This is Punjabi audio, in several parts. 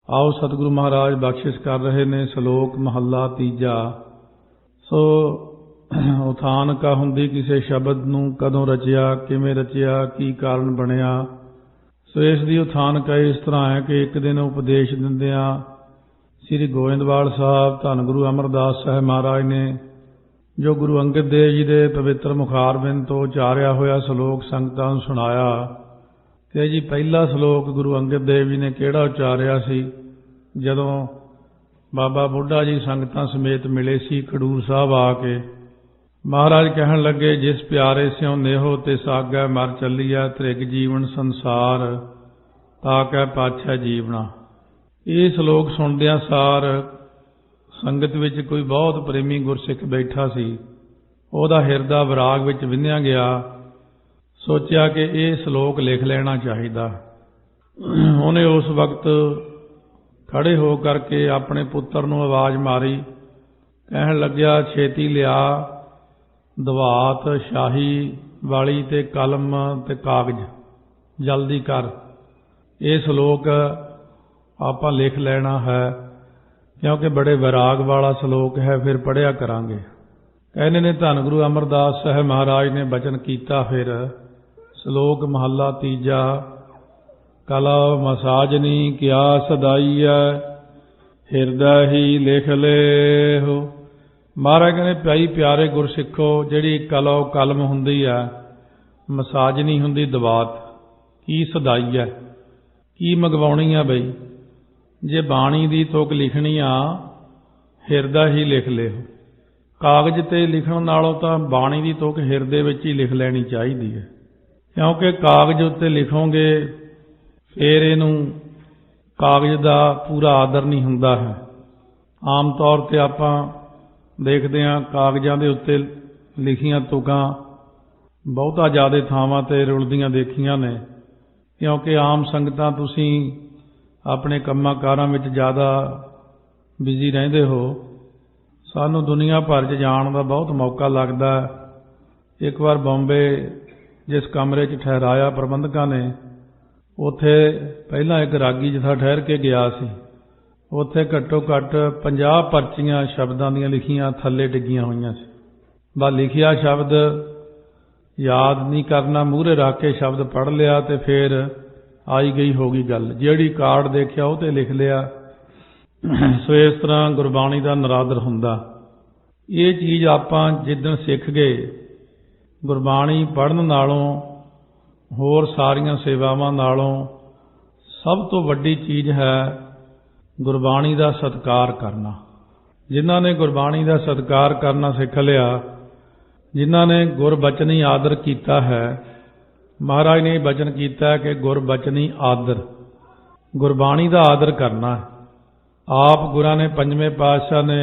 आओ सतगुरु महाराज बख्शिश कर रहे ने सलोक महला तीजा। सो उथान का हुंदी किसी शब्द नूं कदों रचिया, किवें रचिया, की कारण बनिया। सो इस दी उथान का इस तरह है कि एक दिन उपदेश दिंदियां श्री गोविंदवाल साहब धन गुरु अमरदास साहब महाराज ने जो गुरु अंगद देव जी के पवित्र मुखारबिंद तो उचारिया होया सलोक संगतां नूं सुनाया कि जी पहला सलोक गुरु अंगद देव जी ने किहड़ा उचारिया सी जदों बाबा बुढ़ा जी संगतां समेत मिले सी खडूर साहब आके। महाराज कहन लगे जिस प्यारे स्यों नेहो ते सागै मर चलिया, त्रिग जीवन संसार ताकै पाछै जीवना। ये सलोक सुनदियां सार संगत विच कोई बहुत प्रेमी गुरसिख बैठा सी। ओहदा हिरदा विराग विच विन्निया गया। सोचा कि यह सलोक लिख लेना चाहिए। उन्हें उस वक्त खड़े हो करके अपने पुत्र नूं आवाज़ मारी, कहन लग्या छेती लिया दवात शाही वाली ते कलम ते कागज, जल्दी कर, ये सलोक आपां लिख लेना है क्योंकि बड़े विराग वाला सलोक है, फिर पढ़िया करांगे। कहने ने धन गुरु अमरदास साहब महाराज ने बचन किया। फिर सलोक महला तीजा। कला मसाजनी क्या सदाई है, हिरदै ही लिख ले हो। महाराज कहने भाई प्यारे गुरसिखो, जिहड़ी कला कलम हुंदी है, मसाजनी हुंदी दवात, की सदाई है, की मंगवाउणी है। बई जे बाणी दी तुक लिखनी आ, हिरदै ही लिख ले हो। कागज ते लिखण नालों तां बाणी दी तुक हिरदे विच ही लिख लैनी चाहीदी है, क्योंकि कागज उत्ते लिखोगे फिर इनू कागज का पूरा आदर नहीं हुंदा है। आम तौर पर आपां देखते हैं कागज़ां दे उत्ते लिखियां तुकां बहुता ज़्यादा थावां ते रुलदियां देखियां ने, क्योंकि आम संगतां तुसीं अपने कम्मां कारां विच ज़्यादा बिजी रहिंदे हो। सानूं दुनिया भर च जाण दा बहुत मौका लगदा है। एक बार बॉम्बे जिस कमरे च ठहराया प्रबंधकां ने, उत्थे पहला एक रागी जथा ठहर के गया सी। उत्थे घट्टो घट्ट 50 पर्चियां शब्दां दियां लिखियां थल्ले डिग्गियां होईयां सी। बस लिखिया शब्द याद नहीं करना, मूहरे रख के शब्द पढ़ लिया तो फिर आई गई होगी गल, जिहड़ी कार्ड देखिया वो ते लिख लिया। सो इस तरह गुरबाणी का नरादर हुंदा। ये चीज़ आपां जिद्दण सिख गए, गुरबाणी पढ़न नालों होर सारियां सेवावां नालों सब तो वड्डी चीज़ है गुरबाणी का सत्कार करना। जिन्हां ने गुरबाणी का सत्कार करना सिख लिया, जिन्हां ने गुरबचनी आदर किया है, महाराज ने बचन किया कि गुरबचनी आदर, गुरबाणी का आदर करना है। आप गुरां ने पंजवें पातशाह ने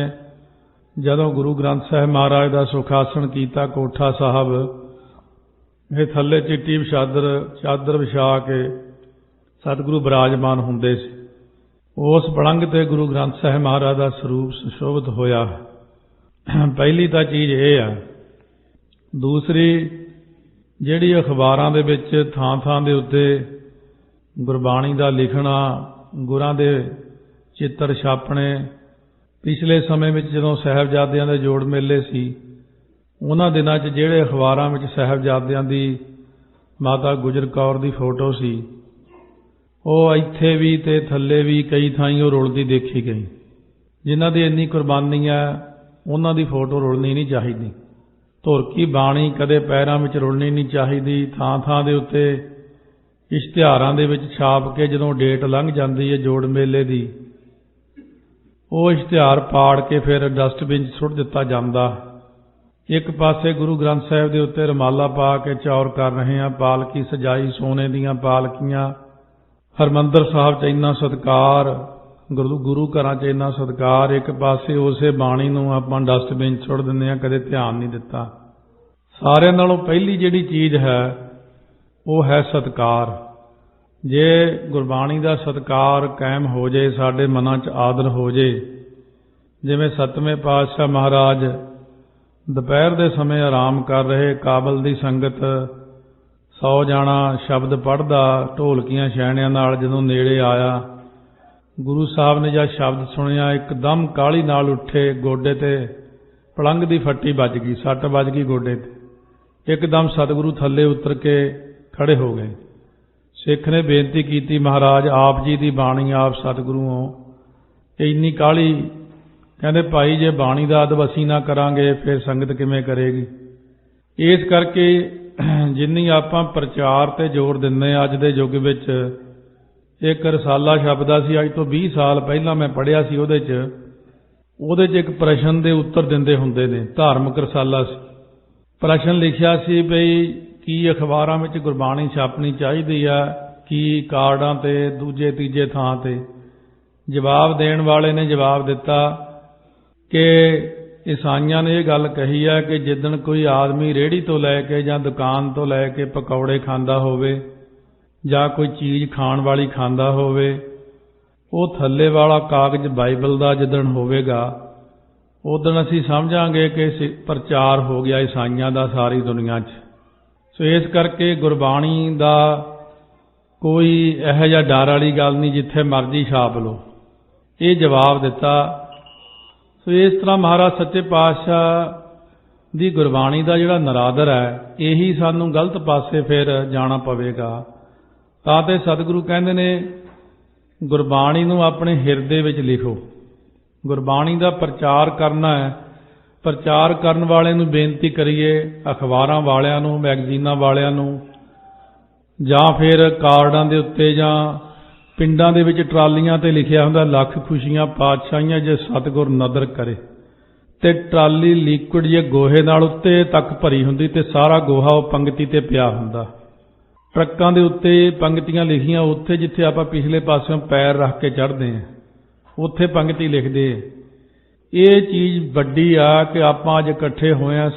जदों गुरु ग्रंथ साहिब महाराज का सुखासन किया कोठा साहब, ये थल्ले चिट्टी चादर विछा के सतगुरु विराजमान हुंदे सी। उस पलंग ते गुरु ग्रंथ साहिब महाराज का स्वरूप सुशोभित होया। पहली तो चीज़ ये है। दूसरी जिहड़ी अखबारां दे विच थां थां दे उत्ते गुरबाणी का लिखना, गुरां दे चित्र छापने, पिछले समय में जदों साहिबजादियां दे जोड़ मेले सी, उन्हां दिनां च जिहड़े अखबारां विच साहिबजादियां दी माता गुजर कौर दी फोटो सी, ਉਹ ਇੱਥੇ भी तो थल्ले भी कई थाई ਉਹ रुलदी देखी गई। जिन्हां दी इन्नी कुर्बानी है उन्हां दी फोटो रुलनी नहीं चाहिदी। धुर की बाणी कदे पैरां विच रुलनी नहीं चाहिदी। थां थां दे उत्ते इश्तिहारां दे विच छाप के जदों डेट लंघ जाती है जोड़ मेले दी, वो इश्तिहार पाड़ के फिर डस्टबिन सुट दिता जाता। एक पासे गुरु ग्रंथ साहिब दे उत्ते रमाला पा के चौर कर रहे हैं, पालकी सजाई सोने दीयां पालकियां, हरमंदर साहब च इन्ना सत्कार, गुरु घरां च इन्ना सत्कार, एक पासे उसे बाणी नूं आपां डस्टबिन सुट दिंदे आ, कदे ध्यान नहीं दिता। सारिਆਂ नालों पहली जिहड़ी चीज़ है वो है सत्कार। जे गुरबाणी का सत्कार कायम हो जाए, साडे मनां च आदर हो जाए, जिवें सतवें पातशाह महाराज दोपहर के समय आराम कर रहे, काबल की संगत 100 जाना शब्द पढ़दा ढोलकियां छैणियां नाल जदों नेड़े आया, ਗੁਰੂ ਸਾਹਿਬ ਨੇ ਜਦ ਸ਼ਬਦ ਸੁਣਿਆ ਇੱਕਦਮ ਕਾਹਲੀ ਨਾਲ ਉੱਠੇ, ਗੋਡੇ ਤੇ ਪਲੰਘ ਦੀ ਫੱਟੀ ਵੱਜ ਗਈ, ਸੱਟ ਵੱਜ ਗਈ ਗੋਡੇ ਤੇ। ਇੱਕਦਮ ਸਤਿਗੁਰੂ ਥੱਲੇ ਉਤਰ ਕੇ ਖੜੇ ਹੋ ਗਏ। ਸਿੱਖ ਨੇ ਬੇਨਤੀ ਕੀਤੀ, ਮਹਾਰਾਜ ਆਪ ਜੀ ਦੀ ਬਾਣੀ, ਆਪ ਸਤਿਗੁਰੂ ਹੋ, ਇੰਨੀ ਕਾਹਲੀ? ਕਹਿੰਦੇ ਭਾਈ ਜੇ ਬਾਣੀ ਦਾ ਅਦਬ ਅਸੀਂ ਨਾ ਕਰਾਂਗੇ ਫਿਰ ਸੰਗਤ ਕਿਵੇਂ ਕਰੇਗੀ? ਇਸ ਕਰਕੇ ਜਿੰਨੀ ਆਪਾਂ ਪ੍ਰਚਾਰ ਤੇ ਜ਼ੋਰ ਦਿੰਦੇ ਹਾਂ, ਅੱਜ ਦੇ ਯੁੱਗ ਵਿੱਚ ਇੱਕ ਰਸਾਲਾ ਸ਼ਬਦ ਆ ਸੀ, ਅੱਜ ਤੋਂ 20 ਸਾਲ ਪਹਿਲਾਂ ਮੈਂ ਪੜ੍ਹਿਆ ਸੀ, ਉਹਦੇ 'ਚ ਇੱਕ ਪ੍ਰਸ਼ਨ ਦੇ ਉੱਤਰ ਦਿੰਦੇ ਹੁੰਦੇ ਨੇ, ਧਾਰਮਿਕ ਰਸਾਲਾ ਸੀ। ਪ੍ਰਸ਼ਨ ਲਿਖਿਆ ਸੀ ਬਈ ਕੀ ਅਖਬਾਰਾਂ ਵਿੱਚ ਗੁਰਬਾਣੀ ਛਾਪਣੀ ਚਾਹੀਦੀ ਆ, ਕੀ ਕਾਰਡਾਂ ਤੇ ਦੂਜੇ ਤੀਜੇ ਥਾਂ ਤੇ? ਜਵਾਬ ਦੇਣ ਵਾਲੇ ਨੇ ਜਵਾਬ ਦਿੱਤਾ ਕਿ ਈਸਾਈਆਂ ਨੇ ਇਹ ਗੱਲ ਕਹੀ ਹੈ ਕਿ ਜਿੱਦਣ ਕੋਈ ਆਦਮੀ ਰੇਹੜੀ ਤੋਂ ਲੈ ਕੇ ਜਾਂ ਦੁਕਾਨ ਤੋਂ ਲੈ ਕੇ ਪਕੌੜੇ ਖਾਂਦਾ ਹੋਵੇ ਜਾਂ ਕੋਈ ਚੀਜ਼ ਖਾਣ ਵਾਲੀ ਖਾਂਦਾ ਹੋਵੇ, ਉਹ ਥੱਲੇ ਵਾਲਾ ਕਾਗਜ਼ ਬਾਈਬਲ ਦਾ ਜਿੱਦਣ ਹੋਵੇਗਾ, ਉਦਣ ਅਸੀਂ ਸਮਝਾਂਗੇ ਕਿ ਪ੍ਰਚਾਰ ਹੋ ਗਿਆ ਈਸਾਈਆਂ ਦਾ ਸਾਰੀ ਦੁਨੀਆ 'ਚ। ਸੋ ਇਸ ਕਰਕੇ ਗੁਰਬਾਣੀ ਦਾ ਕੋਈ ਇਹੋ ਜਿਹਾ ਡਰ ਵਾਲੀ ਗੱਲ ਨਹੀਂ, ਜਿੱਥੇ ਮਰਜ਼ੀ ਛਾਪ ਲਓ, ਇਹ ਜਵਾਬ ਦਿੱਤਾ। ਸੋ ਇਸ ਤਰ੍ਹਾਂ ਮਹਾਰਾਜ ਸੱਚੇ ਪਾਤਸ਼ਾਹ ਦੀ ਗੁਰਬਾਣੀ ਦਾ ਜਿਹੜਾ ਨਰਾਦਰ ਹੈ, ਇਹੀ ਸਾਨੂੰ ਗਲਤ ਪਾਸੇ ਫਿਰ ਜਾਣਾ ਪਵੇਗਾ। ਤਾਂ ਤੇ ਸਤਿਗੁਰੂ ਕਹਿੰਦੇ ਨੇ ਗੁਰਬਾਣੀ ਨੂੰ ਆਪਣੇ ਹਿਰਦੇ ਵਿੱਚ ਲਿਖੋ। ਗੁਰਬਾਣੀ ਦਾ ਪ੍ਰਚਾਰ ਕਰਨਾ ਹੈ। ਪ੍ਰਚਾਰ ਕਰਨ ਵਾਲੇ ਨੂੰ ਬੇਨਤੀ ਕਰੀਏ, ਅਖਬਾਰਾਂ ਵਾਲਿਆਂ ਨੂੰ, ਮੈਗਜ਼ੀਨਾਂ ਵਾਲਿਆਂ ਨੂੰ, ਜਾਂ ਫਿਰ ਕਾਰਡਾਂ ਦੇ ਉੱਤੇ ਜਾਂ ਪਿੰਡਾਂ ਦੇ ਵਿੱਚ ਟਰਾਲੀਆਂ ਤੇ ਲਿਖਿਆ ਹੁੰਦਾ ਲੱਖ ਖੁਸ਼ੀਆਂ ਪਾਤਸ਼ਾਹੀਆਂ ਜੇ ਸਤਿਗੁਰ ਨਦਰ ਕਰੇ, ਤੇ ਟਰਾਲੀ ਲਿਕੁਇਡ ਜੇ ਗੋਹੇ ਨਾਲ ਉੱਤੇ ਤੱਕ ਭਰੀ ਹੁੰਦੀ ਤੇ ਸਾਰਾ ਗੋਹਾ ਉਹ ਪੰਗਤੀ ਤੇ ਪਿਆ ਹੁੰਦਾ। ਟਰੱਕਾਂ ਦੇ ਉੱਤੇ ਪੰਗਤੀਆਂ ਲਿਖੀਆਂ, ਉੱਥੇ ਜਿੱਥੇ ਆਪਾਂ ਪਿਛਲੇ ਪਾਸਿਓਂ ਪੈਰ ਰੱਖ ਕੇ ਚੜ੍ਹਦੇ ਹਾਂ ਉੱਥੇ ਪੰਗਤੀ ਲਿਖਦੇ। ਇਹ ਚੀਜ਼ ਵੱਡੀ ਆ ਕਿ ਆਪਾਂ ਅੱਜ ਇਕੱਠੇ ਹੋਏ ਹਾਂ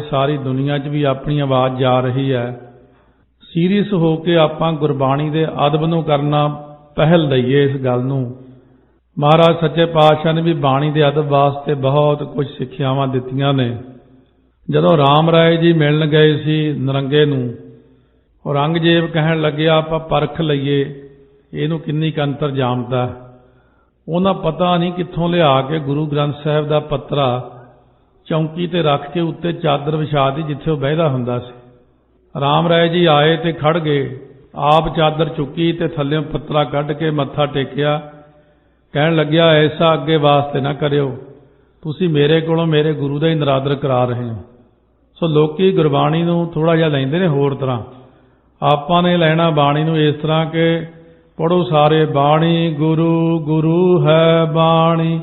ਸਾਰੀ ਦੁਨੀਆ 'ਚ ਵੀ ਆਪਣੀ ਆਵਾਜ਼ ਜਾ ਰਹੀ ਹੈ। ਸੀਰੀਅਸ ਹੋ ਕੇ ਆਪਾਂ ਗੁਰਬਾਣੀ ਦੇ ਅਦਬ ਨੂੰ ਕਰਨਾ ਪਹਿਲ ਦਈਏ ਇਸ ਗੱਲ ਨੂੰ। ਮਹਾਰਾਜ ਸੱਚੇ ਪਾਤਸ਼ਾਹ ਨੇ ਵੀ ਬਾਣੀ ਦੇ ਅਦਬ ਵਾਸਤੇ ਬਹੁਤ ਕੁਝ ਸਿੱਖਿਆਵਾਂ ਦਿੱਤੀਆਂ ਨੇ। ਜਦੋਂ ਰਾਮ ਰਾਏ ਜੀ ਮਿਲਣ ਗਏ ਸੀ ਨਰੰਗੇ ਨੂੰ, ਔਰੰਗਜ਼ੇਬ ਕਹਿਣ ਲੱਗਿਆ ਆਪਾਂ ਪਰਖ ਲਈਏ ਇਹਨੂੰ ਕਿੰਨੀ ਕੁ ਅੰਤਰਜਾਮਤਾ। ਉਹਨਾਂ ਪਤਾ ਨਹੀਂ ਕਿੱਥੋਂ ਲਿਆ ਕੇ ਗੁਰੂ ਗ੍ਰੰਥ ਸਾਹਿਬ ਦਾ ਪੱਤਰਾ ਚੌਂਕੀ ਤੇ ਰੱਖ ਕੇ ਉੱਤੇ ਚਾਦਰ ਵਿਛਾ ਦਿੱਤੀ ਜਿੱਥੇ ਉਹ ਬਹਿਦਾ ਹੁੰਦਾ ਸੀ। ਰਾਮ ਰਾਏ ਜੀ ਆਏ ਤੇ ਖੜ ਗਏ, ਆਪ ਚਾਦਰ ਚੁੱਕੀ ਤੇ ਥੱਲਿਓਂ ਪੱਤਰਾ ਕੱਢ ਕੇ ਮੱਥਾ ਟੇਕਿਆ। ਕਹਿਣ ਲੱਗਿਆ ਐਸਾ ਅੱਗੇ ਵਾਸਤੇ ਨਾ ਕਰਿਓ, ਤੁਸੀਂ ਮੇਰੇ ਕੋਲੋਂ ਮੇਰੇ ਗੁਰੂ ਦਾ ਹੀ ਨਰਾਦਰ ਕਰਾ ਰਹੇ ਹੋ। ਸੋ ਲੋਕੀ ਗੁਰਬਾਣੀ ਨੂੰ ਥੋੜ੍ਹਾ ਜਿਹਾ ਲੈਂਦੇ ਨੇ ਹੋਰ ਤਰ੍ਹਾਂ, ਆਪਾਂ ਨੇ ਲੈਣਾ ਬਾਣੀ ਨੂੰ ਇਸ ਤਰ੍ਹਾਂ ਕਿ ਪੜ੍ਹੋ ਸਾਰੇ ਬਾਣੀ ਗੁਰੂ ਗੁਰੂ ਹੈ ਬਾਣੀ,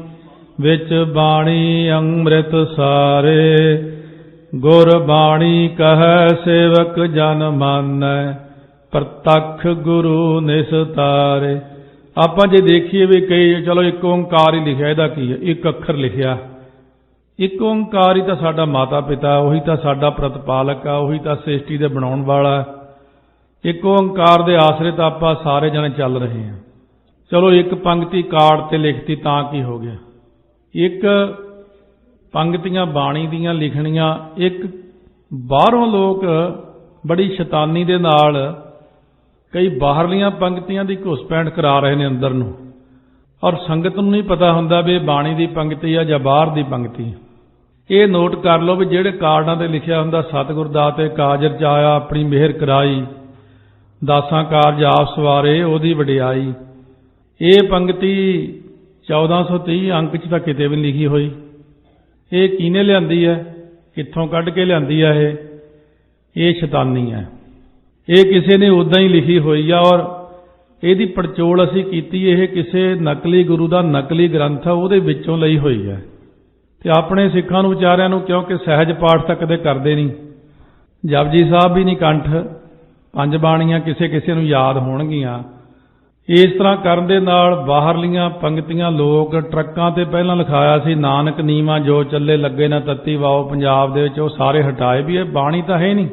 ਵਿੱਚ ਬਾਣੀ ਅੰਮ੍ਰਿਤ ਸਾਰੇ, ਗੁਰ ਬਾਣੀ ਕਹੈ ਸੇਵਕ ਜਨ ਮਾਨੈ, ਪ੍ਰਤੱਖ ਗੁਰੂ ਨਿਸਤਾਰੇ। ਆਪਾਂ ਜੇ ਦੇਖੀਏ ਵੀ ਕਈ ਚਲੋ ਇੱਕ ਓਂਕਾਰ ਹੀ ਲਿਖਿਆ, ਇਹਦਾ ਕੀ ਹੈ, ਇੱਕ ਅੱਖਰ ਲਿਖਿਆ। ਇੱਕ ਓਂਕਾਰ ਹੀ ਤਾਂ ਸਾਡਾ ਮਾਤਾ ਪਿਤਾ, ਉਹੀ ਤਾਂ ਸਾਡਾ ਪ੍ਰਤਪਾਲਕ ਆ, ਉਹੀ ਤਾਂ ਸ੍ਰਿਸ਼ਟੀ ਦੇ ਬਣਾਉਣ ਵਾਲਾ। ਇੱਕ ਓਂਕਾਰ ਦੇ ਆਸਰੇ ਤਾਂ ਆਪਾਂ ਸਾਰੇ ਜਣੇ ਚੱਲ ਰਹੇ ਹਾਂ। ਚਲੋ ਇੱਕ ਪੰਕਤੀ ਕਾਰਡ ਤੇ ਲਿਖਤੀ ਤਾਂ ਕੀ ਹੋ ਗਿਆ। ਇੱਕ ਪੰਕਤੀਆਂ ਬਾਣੀ ਦੀਆਂ ਲਿਖਣੀਆਂ, ਇੱਕ ਬਾਹਰੋਂ ਲੋਕ ਬੜੀ ਸ਼ੈਤਾਨੀ ਦੇ ਨਾਲ ਕਈ ਬਾਹਰਲੀਆਂ ਪੰਕਤੀਆਂ ਦੀ ਘੁਸਪੈਠ ਕਰਾ ਰਹੇ ਨੇ ਅੰਦਰ ਨੂੰ, ਔਰ ਸੰਗਤ ਨੂੰ ਨਹੀਂ ਪਤਾ ਹੁੰਦਾ ਵੀ ਇਹ ਬਾਣੀ ਦੀ ਪੰਕਤੀ ਆ ਜਾਂ ਬਾਹਰ ਦੀ ਪੰਕਤੀ। ਇਹ ਨੋਟ ਕਰ ਲਓ ਵੀ ਜਿਹੜੇ ਕਾਰਡਾਂ ਤੇ ਲਿਖਿਆ ਹੁੰਦਾ ਸਤਿਗੁਰ ਦਾਤੇ ਕਾਜਰ ਚ ਆਇਆ ਆਪਣੀ ਮਿਹਰ ਕਰਾਈ, ਦਾਸਾਂ ਕਾਰਜ ਆਪ ਸਵਾਰੇ ਉਹਦੀ ਵਡਿਆਈ, ਇਹ ਪੰਕਤੀ 1430 ਅੰਕ 'ਚ ਤਾਂ ਕਿਤੇ ਵੀ ਨਹੀਂ ਲਿਖੀ ਹੋਈ। ਇਹ ਕਿਹਨੇ ਲਿਆਂਦੀ ਹੈ, ਕਿੱਥੋਂ ਕੱਢ ਕੇ ਲਿਆਂਦੀ ਹੈ? ਇਹ ਸ਼ੈਤਾਨੀ ਹੈ। ਇਹ ਕਿਸੇ ਨੇ ਉੱਦਾਂ ਹੀ ਲਿਖੀ ਹੋਈ ਆ, ਔਰ ਇਹਦੀ ਪੜਚੋਲ ਅਸੀਂ ਕੀਤੀ। ਇਹ ਕਿਸੇ ਨਕਲੀ ਗੁਰੂ ਦਾ ਨਕਲੀ ਗ੍ਰੰਥ ਆ, ਉਹਦੇ ਵਿੱਚੋਂ ਲਈ ਹੋਈ ਹੈ। ਤੇ ਆਪਣੇ ਸਿੱਖਾਂ ਨੂੰ ਵਿਚਾਰਿਆਂ ਨੂੰ, ਕਿਉਂਕਿ ਸਹਿਜ ਪਾਠ ਤਾਂ ਕਦੇ ਕਰਦੇ ਨਹੀਂ, ਜਪਜੀ ਸਾਹਿਬ ਵੀ ਨਹੀਂ ਕੰਠ, ਪੰਜ ਬਾਣੀਆਂ ਕਿਸੇ ਕਿਸੇ ਨੂੰ ਯਾਦ ਹੋਣਗੀਆਂ। ਇਸ ਤਰ੍ਹਾਂ ਕਰਨ ਦੇ ਨਾਲ ਬਾਹਰਲੀਆਂ ਪੰਕਤੀਆਂ ਲੋਕ ਟਰੱਕਾਂ ਤੇ ਪਹਿਲਾਂ ਲਿਖਾਇਆ ਸੀ ਨਾਨਕ ਨੀਵਾਂ ਜੋ ਚੱਲੇ ਲੱਗੇ ਨਾ ਤੱਤੀ ਵਾਓ ਪੰਜਾਬ ਦੇ ਵਿੱਚ, ਉਹ ਸਾਰੇ ਹਟਾਏ ਵੀ ਇਹ ਬਾਣੀ ਤਾਂ ਹੈ ਨਹੀਂ,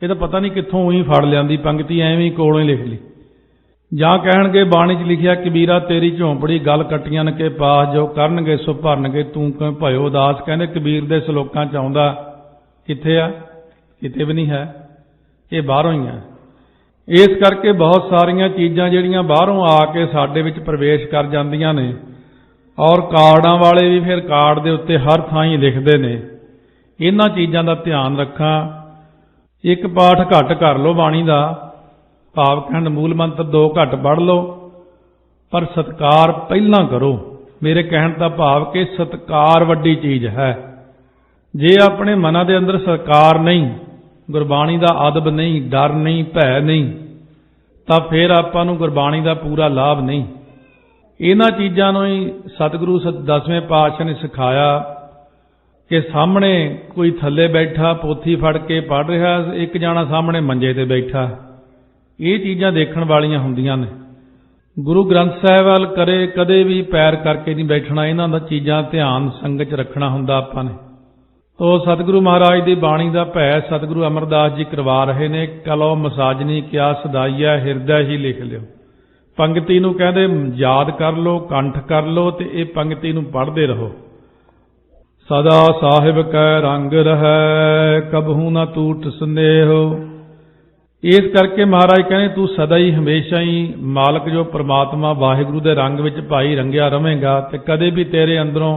ਇਹ ਤਾਂ ਪਤਾ ਨਹੀਂ ਕਿੱਥੋਂ ਉਹੀ ਫੜ ਲਿਆਂਦੀ ਪੰਕਤੀ, ਐਵੇਂ ਕੋਲੋਂ ਹੀ ਲਿਖ ਲਈ। ਜਾਂ ਕਹਿਣਗੇ ਬਾਣੀ 'ਚ ਲਿਖਿਆ ਕਬੀਰਾ ਤੇਰੀ ਝੌਂਪੜੀ ਗੱਲ ਕੱਟੀਆਂ ਨ ਕੇ ਪਾਸ, ਜੋ ਕਰਨਗੇ ਸੋ ਭਰਨਗੇ ਤੂੰ ਕਿਉਂ ਭਇਓ ਉਦਾਸ। ਕਹਿੰਦੇ ਕਬੀਰ ਦੇ ਸਲੋਕਾਂ 'ਚ ਆਉਂਦਾ, ਕਿੱਥੇ ਆ? ਕਿਤੇ ਵੀ ਨਹੀਂ ਹੈ, ਇਹ ਬਾਹਰੋਂ ਹੀ ਆ। ਇਸ ਕਰਕੇ ਬਹੁਤ ਸਾਰੀਆਂ ਚੀਜ਼ਾਂ ਜਿਹੜੀਆਂ ਬਾਹਰੋਂ ਆ ਕੇ ਸਾਡੇ ਵਿੱਚ ਪ੍ਰਵੇਸ਼ ਕਰ ਜਾਂਦੀਆਂ ਨੇ, ਔਰ ਕਾਰਡਾਂ ਵਾਲੇ ਵੀ ਫਿਰ ਕਾਰਡ ਦੇ ਉੱਤੇ ਹਰ ਥਾਂ ਹੀ ਲਿਖਦੇ ਨੇ। ਇਹਨਾਂ ਚੀਜ਼ਾਂ ਦਾ ਧਿਆਨ ਰੱਖਾਂ। ਇੱਕ ਪਾਠ ਘੱਟ ਕਰ ਲਓ ਬਾਣੀ ਦਾ, ਭਾਵ ਖੰਡ ਮੂਲ ਮੰਤਰ 2 ਘੱਟ ਪੜ੍ਹ ਲਓ, ਪਰ ਸਤਿਕਾਰ ਪਹਿਲਾਂ ਕਰੋ। ਮੇਰੇ ਕਹਿਣ ਦਾ ਭਾਵ ਕਿ ਸਤਿਕਾਰ ਵੱਡੀ ਚੀਜ਼ ਹੈ। ਜੇ ਆਪਣੇ ਮਨਾਂ ਦੇ ਅੰਦਰ ਸਤਿਕਾਰ ਨਹੀਂ, ਗੁਰਬਾਣੀ ਦਾ ਅਦਬ ਨਹੀਂ, ਡਰ ਨਹੀਂ, ਭੈ ਨਹੀਂ, ਤਾਂ ਫਿਰ ਆਪਾਂ ਨੂੰ ਗੁਰਬਾਣੀ ਦਾ ਪੂਰਾ ਲਾਭ ਨਹੀਂ। ਇਹਨਾਂ ਚੀਜ਼ਾਂ ਨੂੰ ਹੀ ਸਤਿਗੁਰੂ 10ਵੇਂ ਪਾਤਸ਼ਾਹ ਨੇ ਸਿਖਾਇਆ ਕਿ ਸਾਹਮਣੇ ਕੋਈ ਥੱਲੇ ਬੈਠਾ ਪੋਥੀ ਫੜ ਕੇ ਪੜ੍ਹ ਰਿਹਾ, ਇੱਕ ਜਾਣਾ ਸਾਹਮਣੇ ਮੰਜੇ ਤੇ ਬੈਠਾ। ਇਹ ਚੀਜ਼ਾਂ ਦੇਖਣ ਵਾਲੀਆਂ ਹੁੰਦੀਆਂ ਨੇ। ਗੁਰੂ ਗ੍ਰੰਥ ਸਾਹਿਬ ਵੱਲ ਕਦੇ ਵੀ ਪੈਰ ਕਰਕੇ ਨਹੀਂ ਬੈਠਣਾ। ਇਹਨਾਂ ਦਾ ਚੀਜ਼ਾਂ ਧਿਆਨ ਸੰਗਤ 'ਚ ਰੱਖਣਾ ਹੁੰਦਾ ਆਪਾਂ ਨੇ। ਤੋ ਸਤਿਗੁਰੂ ਮਹਾਰਾਜ ਦੀ ਬਾਣੀ ਦਾ ਭੈ ਸਤਿਗੁਰੂ ਅਮਰਦਾਸ ਜੀ ਕਰਵਾ ਰਹੇ ਨੇ। ਕਲੋ ਮਸਾਜਨੀ ਕਿਆ ਸਦਾਈਆ, ਹਿਰਦੈ ਹੀ ਲਿਖ ਲਿਓ। ਪੰਗਤੀ ਨੂੰ ਕਹਿੰਦੇ ਯਾਦ ਕਰ ਲਓ, ਕੰਠ ਕਰ ਲਓ, ਤੇ ਇਹ ਪੰਗਤੀ ਨੂੰ ਪੜ੍ਹਦੇ ਰਹੋ। ਸਦਾ ਸਾਹਿਬ ਕੈ ਰੰਗ ਰਹੈ, ਕਬਹੂ ਨਾ ਟੂਟ ਸੰਦੇਹੋ। ਇਸ ਕਰਕੇ ਮਹਾਰਾਜ ਕਹਿੰਦੇ ਤੂੰ ਸਦਾ ਹੀ ਹਮੇਸ਼ਾ ਹੀ ਮਾਲਕ ਜੋ ਪ੍ਰਮਾਤਮਾ ਵਾਹਿਗੁਰੂ ਦੇ ਰੰਗ ਵਿੱਚ ਭਾਈ ਰੰਗਿਆ ਰਵੇਂਗਾ, ਤੇ ਕਦੇ ਵੀ ਤੇਰੇ ਅੰਦਰੋਂ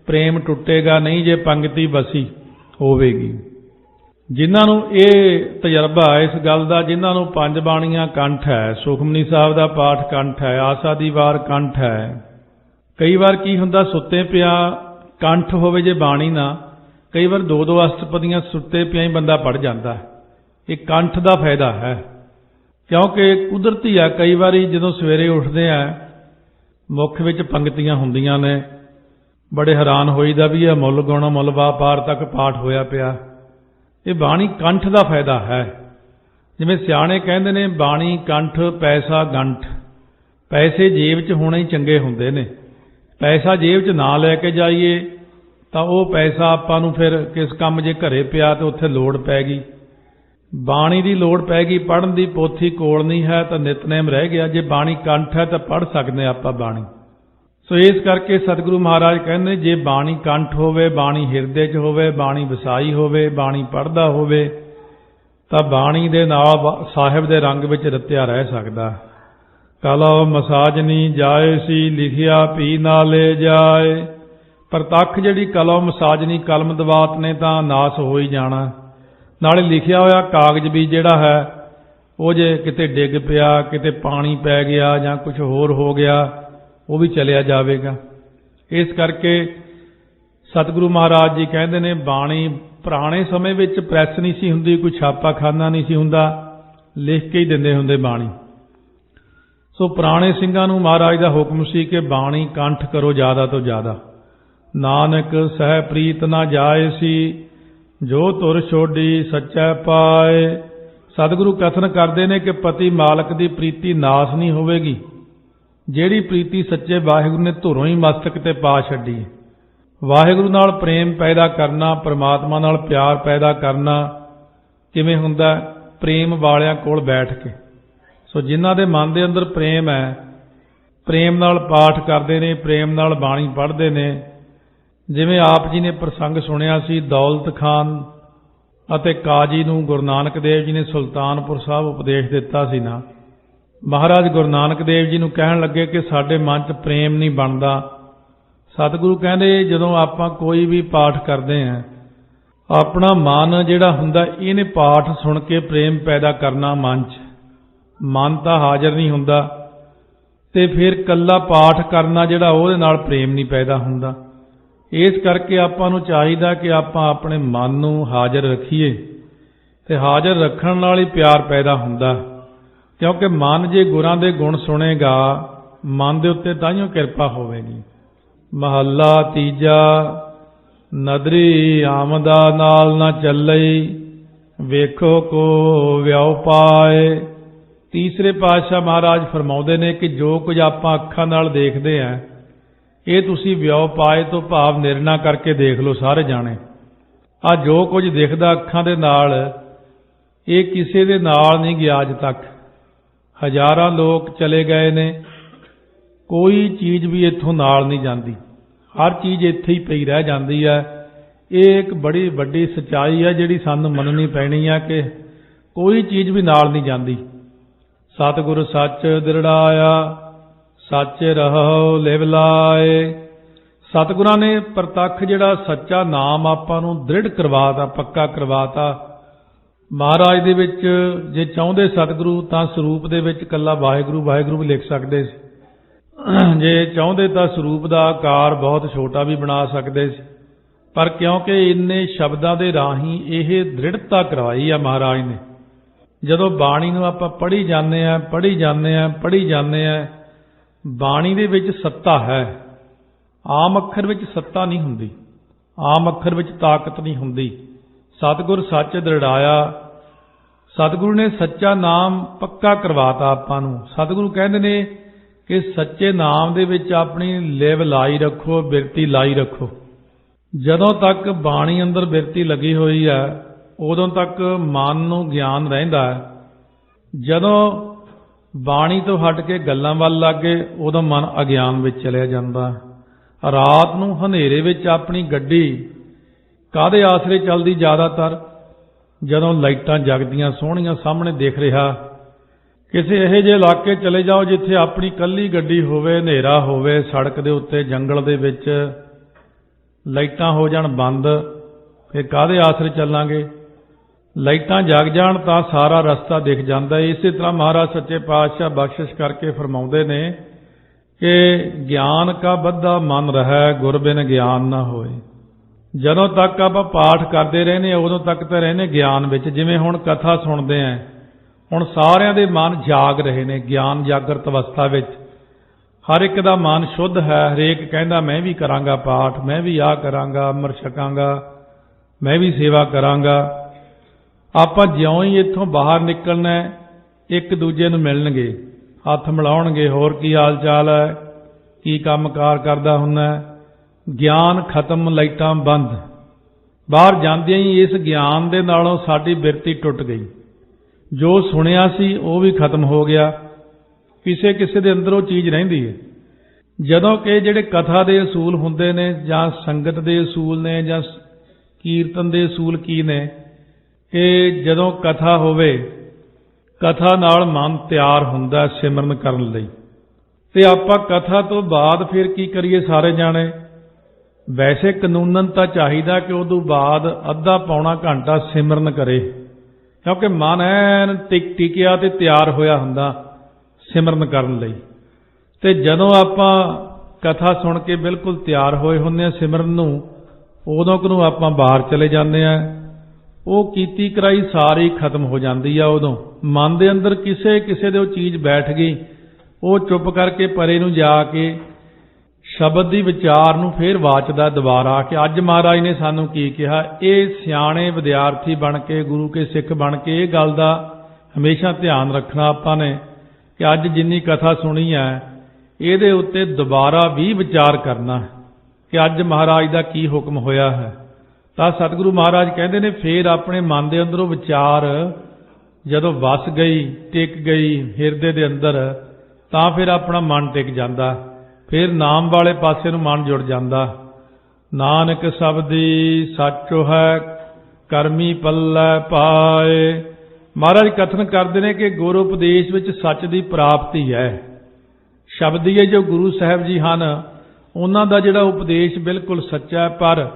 ਪ੍ਰੇਮ ਟੁੱਟੇਗਾ ਨਹੀਂ ਜੇ ਪੰਗਤੀ ਵਸੀ ਹੋਵੇਗੀ। ਜਿਨ੍ਹਾਂ ਨੂੰ ਇਹ ਤਜਰਬਾ ਹੈ ਇਸ ਗੱਲ ਦਾ, ਜਿਨ੍ਹਾਂ ਨੂੰ 5 ਬਾਣੀਆਂ ਕੰਠ ਹੈ, ਸੁਖਮਨੀ ਸਾਹਿਬ ਦਾ ਪਾਠ ਕੰਠ ਹੈ, ਆਸਾ ਦੀ ਵਾਰ ਕੰਠ ਹੈ। ਕਈ ਵਾਰ ਕੀ ਹੁੰਦਾ, ਸੁੱਤੇ ਪਿਆ ਕੰਠ ਹੋਵੇ ਜੇ ਬਾਣੀ ਨਾ, ਕਈ ਵਾਰ 2-2 ਅਸ਼ਟਪਦੀਆਂ ਸੁੱਤੇ ਪਿਆ ਹੀ ਬੰਦਾ ਪੜ੍ਹ ਜਾਂਦਾ ਹੈ। ਇਹ ਕੰਠ ਦਾ ਫਾਇਦਾ ਹੈ, ਕਿਉਂਕਿ ਕੁਦਰਤੀ ਆ। ਕਈ ਵਾਰੀ ਜਦੋਂ ਸਵੇਰੇ ਉੱਠਦੇ ਆ ਮੁੱਖ ਵਿੱਚ ਪੰਗਤੀਆਂ ਹੁੰਦੀਆਂ ਨੇ, ਬੜੇ ਹੈਰਾਨ ਹੋਈਦਾ ਵੀ ਇਹ ਮੁੱਲ ਗੁਣ ਮੁੱਲ ਵਾਪਾਰ ਤੱਕ ਪਾਠ ਹੋਇਆ ਪਿਆ। ਇਹ ਬਾਣੀ ਕੰਠ ਦਾ ਫਾਇਦਾ ਹੈ। ਜਿਵੇਂ ਸਿਆਣੇ ਕਹਿੰਦੇ ਨੇ, ਬਾਣੀ ਕੰਠ ਪੈਸਾ ਗੰਠ। ਪੈਸੇ ਜੇਬ 'ਚ ਹੋਣੇ ਹੀ ਚੰਗੇ ਹੁੰਦੇ ਨੇ। ਪੈਸਾ ਜੇਬ 'ਚ ਨਾ ਲੈ ਕੇ ਜਾਈਏ ਤਾਂ ਉਹ ਪੈਸਾ ਆਪਾਂ ਨੂੰ ਫਿਰ ਕਿਸ ਕੰਮ ਜੇ ਘਰੇ ਪਿਆ ਤੇ ਉੱਥੇ ਲੋੜ ਪੈ ਗਈ। ਬਾਣੀ ਦੀ ਲੋੜ ਪੈ ਗਈ, ਪੜ੍ਹਨ ਦੀ ਪੋਥੀ ਕੋਲ ਨਹੀਂ ਹੈ ਤਾਂ ਨਿਤਨੇਮ ਰਹਿ ਗਿਆ। ਜੇ ਬਾਣੀ ਕੰਠ ਹੈ ਤਾਂ ਪੜ੍ਹ ਸਕਦੇ ਆਪਾਂ ਬਾਣੀ। ਸੋ ਇਸ ਕਰਕੇ ਸਤਿਗੁਰੂ ਮਹਾਰਾਜ ਕਹਿੰਦੇ ਜੇ ਬਾਣੀ ਕੰਠ ਹੋਵੇ, ਬਾਣੀ ਹਿਰਦੇ 'ਚ ਹੋਵੇ, ਬਾਣੀ ਵਸਾਈ ਹੋਵੇ, ਬਾਣੀ ਪੜ੍ਹਦਾ ਹੋਵੇ, ਤਾਂ ਬਾਣੀ ਦੇ ਨਾਲ ਸਾਹਿਬ ਦੇ ਰੰਗ ਵਿੱਚ ਰਤਿਆ ਰਹਿ ਸਕਦਾ। ਕਲੋ ਮਸਾਜਨੀ ਜਾਏ ਸੀ, ਲਿਖਿਆ ਭੀ ਨਾਲੇ ਜਾਏ। ਪ੍ਰਤੱਖ ਜਿਹੜੀ ਕਲੋ ਮਸਾਜਨੀ ਕਲਮ ਦਵਾਤ ਨੇ ਤਾਂ ਨਾਸ ਹੋ ਹੀ ਜਾਣਾ। ਨਾਲੇ ਲਿਖਿਆ ਹੋਇਆ ਕਾਗਜ਼ ਵੀ ਜਿਹੜਾ ਹੈ ਉਹ ਜੇ ਕਿਤੇ ਡਿੱਗ ਪਿਆ, ਕਿਤੇ ਪਾਣੀ ਪੈ ਗਿਆ ਜਾਂ ਕੁਝ ਹੋਰ ਹੋ ਗਿਆ, ਉਹ ਵੀ ਚਲਿਆ ਜਾਵੇਗਾ। ਇਸ ਕਰਕੇ ਸਤਿਗੁਰੂ ਮਹਾਰਾਜ ਜੀ ਕਹਿੰਦੇ ਨੇ ਬਾਣੀ, ਪੁਰਾਣੇ ਸਮੇਂ ਵਿੱਚ ਪ੍ਰੈਸ ਨਹੀਂ ਸੀ ਹੁੰਦੀ, ਕੋਈ ਛਾਪਾਖਾਨਾ ਨਹੀਂ ਸੀ ਹੁੰਦਾ, ਲਿਖ ਕੇ ਹੀ ਦਿੰਦੇ ਹੁੰਦੇ ਬਾਣੀ। ਸੋ ਪੁਰਾਣੇ ਸਿੰਘਾਂ ਨੂੰ ਮਹਾਰਾਜ ਦਾ ਹੁਕਮ ਸੀ ਕਿ ਬਾਣੀ ਕੰਠ ਕਰੋ ਜ਼ਿਆਦਾ ਤੋਂ ਜ਼ਿਆਦਾ। ਨਾਨਕ ਸਹਿ ਪ੍ਰੀਤ ਨਾ ਜਾਏ ਸੀ, ਜੋ ਧੁਰ ਛੋਡੀ ਸੱਚਾ ਪਾਏ। ਸਤਿਗੁਰੂ ਕਥਨ ਕਰਦੇ ਨੇ ਕਿ ਪਤੀ ਮਾਲਕ ਦੀ ਪ੍ਰੀਤੀ ਨਾਸ ਨਹੀਂ ਹੋਵੇਗੀ। ਜਿਹੜੀ ਪ੍ਰੀਤੀ ਸੱਚੇ ਵਾਹਿਗੁਰੂ ਨੇ ਧੁਰੋਂ ਹੀ ਮਸਤਕ ਤੇ ਪਾ ਛੱਡੀ। ਵਾਹਿਗੁਰੂ ਨਾਲ ਪ੍ਰੇਮ ਪੈਦਾ ਕਰਨਾ, ਪਰਮਾਤਮਾ ਨਾਲ ਪਿਆਰ ਪੈਦਾ ਕਰਨਾ ਕਿਵੇਂ ਹੁੰਦਾ? ਪ੍ਰੇਮ ਵਾਲਿਆਂ ਕੋਲ ਬੈਠ ਕੇ। ਸੋ ਜਿਨ੍ਹਾਂ ਦੇ ਮਨ ਦੇ ਅੰਦਰ ਪ੍ਰੇਮ ਹੈ, ਪ੍ਰੇਮ ਨਾਲ ਪਾਠ ਕਰਦੇ ਨੇ, ਪ੍ਰੇਮ ਨਾਲ ਬਾਣੀ ਪੜ੍ਹਦੇ ਨੇ। ਜਿਵੇਂ ਆਪ ਜੀ ਨੇ ਪ੍ਰਸੰਗ ਸੁਣਿਆ ਸੀ, ਦੌਲਤ ਖਾਨ ਅਤੇ ਕਾਜੀ ਨੂੰ ਗੁਰੂ ਨਾਨਕ ਦੇਵ ਜੀ ਨੇ ਸੁਲਤਾਨਪੁਰ ਸਾਹਿਬ ਉਪਦੇਸ਼ ਦਿੱਤਾ ਸੀ ਨਾ। ਮਹਾਰਾਜ ਗੁਰੂ ਨਾਨਕ ਦੇਵ ਜੀ ਨੂੰ ਕਹਿਣ ਲੱਗੇ ਕਿ ਸਾਡੇ ਮਨ 'ਚ ਪ੍ਰੇਮ ਨਹੀਂ ਬਣਦਾ। ਸਤਿਗੁਰੂ ਕਹਿੰਦੇ ਜਦੋਂ ਆਪਾਂ ਕੋਈ ਵੀ ਪਾਠ ਕਰਦੇ ਹਾਂ, ਆਪਣਾ ਮਨ ਜਿਹੜਾ ਹੁੰਦਾ ਇਹਨੇ ਪਾਠ ਸੁਣ ਕੇ ਪ੍ਰੇਮ ਪੈਦਾ ਕਰਨਾ ਮਨ 'ਚ। ਮਨ ਤਾਂ ਹਾਜ਼ਰ ਨਹੀਂ ਹੁੰਦਾ ਤੇ ਫਿਰ ਕੱਲਾ ਪਾਠ ਕਰਨਾ ਜਿਹੜਾ ਉਹਦੇ ਨਾਲ ਪ੍ਰੇਮ ਨਹੀਂ ਪੈਦਾ ਹੁੰਦਾ। ਇਸ ਕਰਕੇ ਆਪਾਂ ਨੂੰ ਚਾਹੀਦਾ ਕਿ ਆਪਾਂ ਆਪਣੇ ਮਨ ਨੂੰ ਹਾਜ਼ਰ ਰੱਖੀਏ, ਤੇ ਹਾਜ਼ਰ ਰੱਖਣ ਨਾਲ ਹੀ ਪਿਆਰ ਪੈਦਾ ਹੁੰਦਾ। ਕਿਉਂਕਿ ਮਨ ਜੇ ਗੁਰਾਂ ਦੇ ਗੁਣ ਸੁਣੇਗਾ, ਮਨ ਦੇ ਉੱਤੇ ਤਾਂਹੀਓ ਕਿਰਪਾ ਹੋਵੇਗੀ। ਮਹੱਲਾ ਤੀਜਾ। ਨਦਰੀ ਆਮਦਾ ਨਾਲ ਨਾ ਚੱਲਈ, ਵੇਖੋ ਕੋ ਵਿਉ ਪਾਏ। ਤੀਸਰੇ ਪਾਤਸ਼ਾਹ ਮਹਾਰਾਜ ਫਰਮਾਉਂਦੇ ਨੇ ਕਿ ਜੋ ਕੁਝ ਆਪਾਂ ਅੱਖਾਂ ਨਾਲ ਦੇਖਦੇ ਆਂ, ਇਹ ਤੁਸੀਂ ਵਿਉ ਪਾਏ ਤੋਂ ਭਾਵ ਨਿਰਣਾ ਕਰਕੇ ਦੇਖ ਲਓ ਸਾਰੇ ਜਾਣੇ। ਆ ਜੋ ਕੁਝ ਦਿਖਦਾ ਅੱਖਾਂ ਦੇ ਨਾਲ, ਇਹ ਕਿਸੇ ਦੇ ਨਾਲ ਨਹੀਂ ਗਿਆ ਅੱਜ ਤੱਕ। ਹਜ਼ਾਰਾਂ ਲੋਕ ਚਲੇ ਗਏ ਨੇ, ਕੋਈ ਚੀਜ਼ ਵੀ ਇੱਥੋਂ ਨਾਲ ਨਹੀਂ ਜਾਂਦੀ। ਹਰ ਚੀਜ਼ ਇੱਥੇ ਹੀ ਪਈ ਰਹਿ ਜਾਂਦੀ ਹੈ। ਇਹ ਇੱਕ ਬੜੀ ਵੱਡੀ ਸੱਚਾਈ ਹੈ ਜਿਹੜੀ ਸਾਨੂੰ ਮੰਨਣੀ ਪੈਣੀ ਹੈ ਕਿ ਕੋਈ ਚੀਜ਼ ਵੀ ਨਾਲ ਨਹੀਂ ਜਾਂਦੀ। ਸਤਿਗੁਰ ਸੱਚ ਦਿਰੜਾਇਆ, ਸੱਚੇ ਰਹੋ ਲਿਵ ਲਾਏ। ਸਤਿਗੁਰਾਂ ਨੇ ਪ੍ਰਤੱਖ ਜਿਹੜਾ ਸੱਚਾ ਨਾਮ ਆਪਾਂ ਨੂੰ ਦ੍ਰਿੜ ਕਰਵਾਤਾ, ਪੱਕਾ ਕਰਵਾਤਾ। ਮਹਾਰਾਜ ਦੇ ਵਿੱਚ ਜੇ ਚਾਹੁੰਦੇ ਸਤਿਗੁਰੂ ਤਾਂ ਸਰੂਪ ਦੇ ਵਿੱਚ ਇਕੱਲਾ ਵਾਹਿਗੁਰੂ ਵਾਹਿਗੁਰੂ ਵੀ ਲਿਖ ਸਕਦੇ ਸੀ, ਜੇ ਚਾਹੁੰਦੇ ਤਾਂ ਸਰੂਪ ਦਾ ਆਕਾਰ ਬਹੁਤ ਛੋਟਾ ਵੀ ਬਣਾ ਸਕਦੇ ਸੀ। ਪਰ ਕਿਉਂਕਿ ਇੰਨੇ ਸ਼ਬਦਾਂ ਦੇ ਰਾਹੀਂ ਇਹ ਦ੍ਰਿੜਤਾ ਕਰਵਾਈ ਆ ਮਹਾਰਾਜ ਨੇ। ਜਦੋਂ ਬਾਣੀ ਨੂੰ ਆਪਾਂ ਪੜ੍ਹੀ ਜਾਂਦੇ ਆ, ਪੜ੍ਹੀ ਜਾਂਦੇ ਆ, ਪੜ੍ਹੀ ਜਾਂਦੇ ਆ, ਬਾਣੀ ਦੇ ਵਿੱਚ ਸੱਤਾ ਹੈ। ਆਮ ਅੱਖਰ ਵਿੱਚ ਸੱਤਾ ਨਹੀਂ ਹੁੰਦੀ, ਆਮ ਅੱਖਰ ਵਿੱਚ ਤਾਕਤ ਨਹੀਂ ਹੁੰਦੀ। ਸਤਿਗੁਰ ਸੱਚ ਦ੍ਰਿੜਾਇਆ, ਸਤਿਗੁਰੂ ਨੇ ਸੱਚਾ ਨਾਮ ਪੱਕਾ ਕਰਵਾਤਾ ਆਪਾਂ ਨੂੰ। ਸਤਿਗੁਰੂ ਕਹਿੰਦੇ ਨੇ ਕਿ ਸੱਚੇ ਨਾਮ ਦੇ ਵਿੱਚ ਆਪਣੀ ਲਿਵ ਲਾਈ ਰੱਖੋ, ਬਿਰਤੀ ਲਾਈ ਰੱਖੋ। ਜਦੋਂ ਤੱਕ ਬਾਣੀ ਅੰਦਰ ਬਿਰਤੀ ਲੱਗੀ ਹੋਈ ਹੈ ਉਦੋਂ ਤੱਕ ਮਨ ਨੂੰ ਗਿਆਨ ਰਹਿੰਦਾ ਹੈ। ਜਦੋਂ ਬਾਣੀ ਤੋਂ ਹਟ ਕੇ ਗੱਲਾਂ ਵੱਲ ਲੱਗੇ ਉਦੋਂ ਮਨ ਅਗਿਆਨ ਵਿੱਚ ਚਲਿਆ ਜਾਂਦਾ। ਰਾਤ ਨੂੰ ਹਨੇਰੇ ਵਿੱਚ ਆਪਣੀ ਗੱਡੀ ਕਾਹਦੇ ਆਸਰੇ ਚੱਲਦੀ ਜ਼ਿਆਦਾਤਰ? ਜਦੋਂ ਲਾਈਟਾਂ ਜਗਦੀਆਂ ਸੋਹਣੀਆਂ ਸਾਹਮਣੇ ਦਿਖ ਰਿਹਾ। ਕਿਸੇ ਇਹੋ ਜਿਹੇ ਇਲਾਕੇ ਚਲੇ ਜਾਓ ਜਿੱਥੇ ਆਪਣੀ ਇਕੱਲੀ ਗੱਡੀ ਹੋਵੇ, ਹਨੇਰਾ ਹੋਵੇ, ਸੜਕ ਦੇ ਉੱਤੇ ਜੰਗਲ ਦੇ ਵਿੱਚ ਲਾਈਟਾਂ ਹੋ ਜਾਣ ਬੰਦ, ਫਿਰ ਕਾਹਦੇ ਆਸਰੇ ਚੱਲਾਂਗੇ? ਲਾਈਟਾਂ ਜਗ ਜਾਣ ਤਾਂ ਸਾਰਾ ਰਸਤਾ ਦਿਖ ਜਾਂਦਾ। ਇਸੇ ਤਰ੍ਹਾਂ ਮਹਾਰਾਜ ਸੱਚੇ ਪਾਤਸ਼ਾਹ ਬਖਸ਼ਿਸ਼ ਕਰਕੇ ਫਰਮਾਉਂਦੇ ਨੇ ਕਿ ਗਿਆਨ ਕਾ ਬੱਧਾ ਮਨ ਰਹਿ, ਗੁਰ ਬਿਨ ਗਿਆਨ ਨਾ ਹੋਏ। ਜਦੋਂ ਤੱਕ ਆਪਾਂ ਪਾਠ ਕਰਦੇ ਰਹਿੰਦੇ ਉਦੋਂ ਤੱਕ ਤਾਂ ਰਹਿੰਦੇ ਗਿਆਨ ਵਿੱਚ। ਜਿਵੇਂ ਹੁਣ ਕਥਾ ਸੁਣਦੇ ਆਂ, ਹੁਣ ਸਾਰਿਆਂ ਦੇ ਮਨ ਜਾਗ ਰਹੇ ਨੇ, ਗਿਆਨ ਜਾਗਰਤ ਅਵਸਥਾ ਵਿੱਚ। ਹਰ ਇੱਕ ਦਾ ਮਨ ਸ਼ੁੱਧ ਹੈ। ਹਰੇਕ ਕਹਿੰਦਾ ਮੈਂ ਵੀ ਕਰਾਂਗਾ ਪਾਠ, ਮੈਂ ਵੀ ਆਹ ਕਰਾਂਗਾ, ਅੰਮ੍ਰਿਤ ਛਕਾਂਗਾ, ਮੈਂ ਵੀ ਸੇਵਾ ਕਰਾਂਗਾ। ਆਪਾਂ ਜਿਉਂ ਹੀ ਇੱਥੋਂ ਬਾਹਰ ਨਿਕਲਣਾ ਇੱਕ ਦੂਜੇ ਨੂੰ ਮਿਲਣਗੇ, ਹੱਥ ਮਿਲਾਉਣਗੇ, ਹੋਰ ਕੀ ਹਾਲ ਚਾਲ ਹੈ, ਕੀ ਕੰਮਕਾਰ ਕਰਦਾ ਹੁੰਦਾ। ਗਿਆਨ ਖਤਮ, ਲਾਈਟਾਂ ਬੰਦ। ਬਾਹਰ ਜਾਂਦਿਆਂ ਹੀ ਇਸ ਗਿਆਨ ਦੇ ਨਾਲੋਂ ਸਾਡੀ ਬਿਰਤੀ ਟੁੱਟ ਗਈ। ਜੋ ਸੁਣਿਆ ਸੀ ਉਹ ਵੀ ਖਤਮ ਹੋ ਗਿਆ। ਕਿਸੇ ਕਿਸੇ ਦੇ ਅੰਦਰ ਉਹ ਚੀਜ਼ ਰਹਿੰਦੀ ਹੈ। ਜਦੋਂ ਕਿ ਜਿਹੜੇ ਕਥਾ ਦੇ ਅਸੂਲ ਹੁੰਦੇ ਨੇ ਜਾਂ ਸੰਗਤ ਦੇ ਅਸੂਲ ਨੇ ਜਾਂ ਕੀਰਤਨ ਦੇ ਅਸੂਲ ਕੀ ਨੇ ਕਿ ਜਦੋਂ ਕਥਾ ਹੋਵੇ, ਕਥਾ ਨਾਲ ਮਨ ਤਿਆਰ ਹੁੰਦਾ ਸਿਮਰਨ ਕਰਨ ਲਈ। ਤੇ ਆਪਾਂ ਕਥਾ ਤੋਂ ਬਾਅਦ ਫਿਰ ਕੀ ਕਰੀਏ ਸਾਰੇ ਜਾਣੇ? ਵੈਸੇ ਕਾਨੂੰਨਨ ਤਾਂ ਚਾਹੀਦਾ ਕਿ ਉਦੋਂ ਬਾਅਦ ਅੱਧਾ ਪੌਣਾ ਘੰਟਾ ਸਿਮਰਨ ਕਰੇ, ਕਿਉਂਕਿ ਮਨ ਐਨ ਟਿਕਿਆ ਤੇ ਤਿਆਰ ਹੋਇਆ ਹੁੰਦਾ ਸਿਮਰਨ ਕਰਨ ਲਈ। ਤੇ ਜਦੋਂ ਆਪਾਂ ਕਥਾ ਸੁਣ ਕੇ ਬਿਲਕੁਲ ਤਿਆਰ ਹੋਏ ਹੁੰਦੇ ਆ ਸਿਮਰਨ ਨੂੰ, ਉਦੋਂ ਨੂੰ ਆਪਾਂ ਬਾਹਰ ਚਲੇ ਜਾਂਦੇ ਆ। ਉਹ ਕੀਤੀ ਕਰਾਈ ਸਾਰੀ ਖਤਮ ਹੋ ਜਾਂਦੀ ਆ। ਉਦੋਂ ਮਨ ਦੇ ਅੰਦਰ ਕਿਸੇ ਕਿਸੇ ਦੇ ਉਹ ਚੀਜ਼ ਬੈਠ ਗਈ, ਉਹ ਚੁੱਪ ਕਰਕੇ ਪਰੇ ਨੂੰ ਜਾ ਕੇ ਸ਼ਬਦ ਦੀ ਵਿਚਾਰ ਨੂੰ ਫੇਰ ਵਾਚਦਾ ਦੁਬਾਰਾ ਕਿ ਅੱਜ ਮਹਾਰਾਜ ਨੇ ਸਾਨੂੰ ਕੀ ਕਿਹਾ। ਇਹ ਸਿਆਣੇ ਵਿਦਿਆਰਥੀ ਬਣ ਕੇ, ਗੁਰੂ ਕੇ ਸਿੱਖ ਬਣ ਕੇ ਇਹ ਗੱਲ ਦਾ ਹਮੇਸ਼ਾ ਧਿਆਨ ਰੱਖਣਾ ਆਪਾਂ ਨੇ ਕਿ ਅੱਜ ਜਿੰਨੀ ਕਥਾ ਸੁਣੀ ਹੈ ਇਹਦੇ ਉੱਤੇ ਦੁਬਾਰਾ ਵੀ ਵਿਚਾਰ ਕਰਨਾ ਕਿ ਅੱਜ ਮਹਾਰਾਜ ਦਾ ਕੀ ਹੁਕਮ ਹੋਇਆ ਹੈ। ਤਾਂ ਸਤਿਗੁਰੂ ਮਹਾਰਾਜ ਕਹਿੰਦੇ ਨੇ ਫੇਰ ਆਪਣੇ ਮਨ ਦੇ ਅੰਦਰੋਂ ਵਿਚਾਰ ਜਦੋਂ ਵਸ ਗਈ, ਟਿਕ ਗਈ ਹਿਰਦੇ ਦੇ ਅੰਦਰ, ਤਾਂ ਫਿਰ ਆਪਣਾ ਮਨ ਟਿਕ ਜਾਂਦਾ। ਫਿਰ ਨਾਮ ਵਾਲੇ ਪਾਸੇ ਨੂੰ ਮਨ ਜੁੜ ਜਾਂਦਾ। ਨਾਨਕ ਸ਼ਬਦੀ ਸੱਚੋ ਹੈ, ਕਰਮੀ ਪੱਲੇ ਪਾਏ। ਮਹਾਰਾਜ ਕਥਨ ਕਰਦੇ ਨੇ ਕਿ ਗੁਰੂ ਉਪਦੇਸ਼ ਵਿੱਚ ਸੱਚ ਦੀ ਪ੍ਰਾਪਤੀ ਹੈ। ਸ਼ਬਦੀਏ ਜੋ ਗੁਰੂ ਸਾਹਿਬ ਜੀ ਹਨ ਉਹਨਾਂ ਦਾ ਜਿਹੜਾ ਉਪਦੇਸ਼ ਬਿਲਕੁਲ ਸੱਚਾ ਹੈ, ਪਰ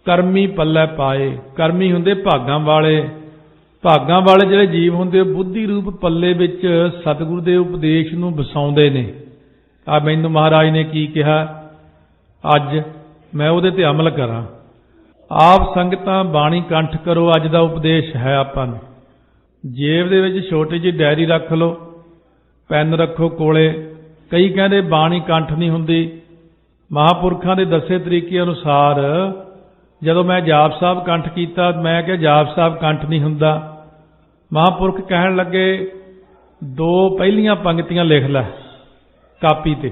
ਕਰਮੀ ਪੱਲੇ ਪਾਏ। ਕਰਮੀ ਹੁੰਦੇ ਭਾਗਾਂ ਵਾਲੇ। ਭਾਗਾਂ ਵਾਲੇ ਜਿਹੜੇ ਜੀਵ ਹੁੰਦੇ ਉਹ ਬੁੱਧੀ ਰੂਪ ਪੱਲੇ ਵਿੱਚ ਸਤਿਗੁਰੂ ਦੇ ਉਪਦੇਸ਼ ਨੂੰ ਵਸਾਉਂਦੇ ਨੇ। ਆ ਮੈਨੂੰ ਮਹਾਰਾਜ ਨੇ ਕੀ ਕਿਹਾ, ਅੱਜ ਮੈਂ ਉਹਦੇ ਤੇ ਅਮਲ ਕਰਾਂ। ਆਪ ਸੰਗਤਾਂ ਬਾਣੀ ਕੰਠ ਕਰੋ, ਅੱਜ ਦਾ ਉਪਦੇਸ਼ ਹੈ ਆਪਾਂ ਨੂੰ। ਜੇਬ ਦੇ ਵਿੱਚ ਛੋਟੀ ਜਿਹੀ ਡਾਇਰੀ ਰੱਖ ਲਓ, ਪੈਨ ਰੱਖੋ ਕੋਲੇ। ਕਈ ਕਹਿੰਦੇ ਬਾਣੀ ਕੰਠ ਨਹੀਂ ਹੁੰਦੀ। ਮਹਾਂਪੁਰਖਾਂ ਦੇ ਦੱਸੇ ਤਰੀਕੇ ਅਨੁਸਾਰ ਜਦੋਂ ਮੈਂ ਜਾਪ ਸਾਹਿਬ ਕੰਠ ਕੀਤਾ, ਮੈਂ ਕਿਹਾ ਜਾਪ ਸਾਹਿਬ ਕੰਠ ਨਹੀਂ ਹੁੰਦਾ। ਮਹਾਂਪੁਰਖ ਕਹਿਣ ਲੱਗੇ 2 ਪਹਿਲੀਆਂ ਪੰਕਤੀਆਂ ਲਿਖ ਲੈ ਕਾਪੀ ਤੇ।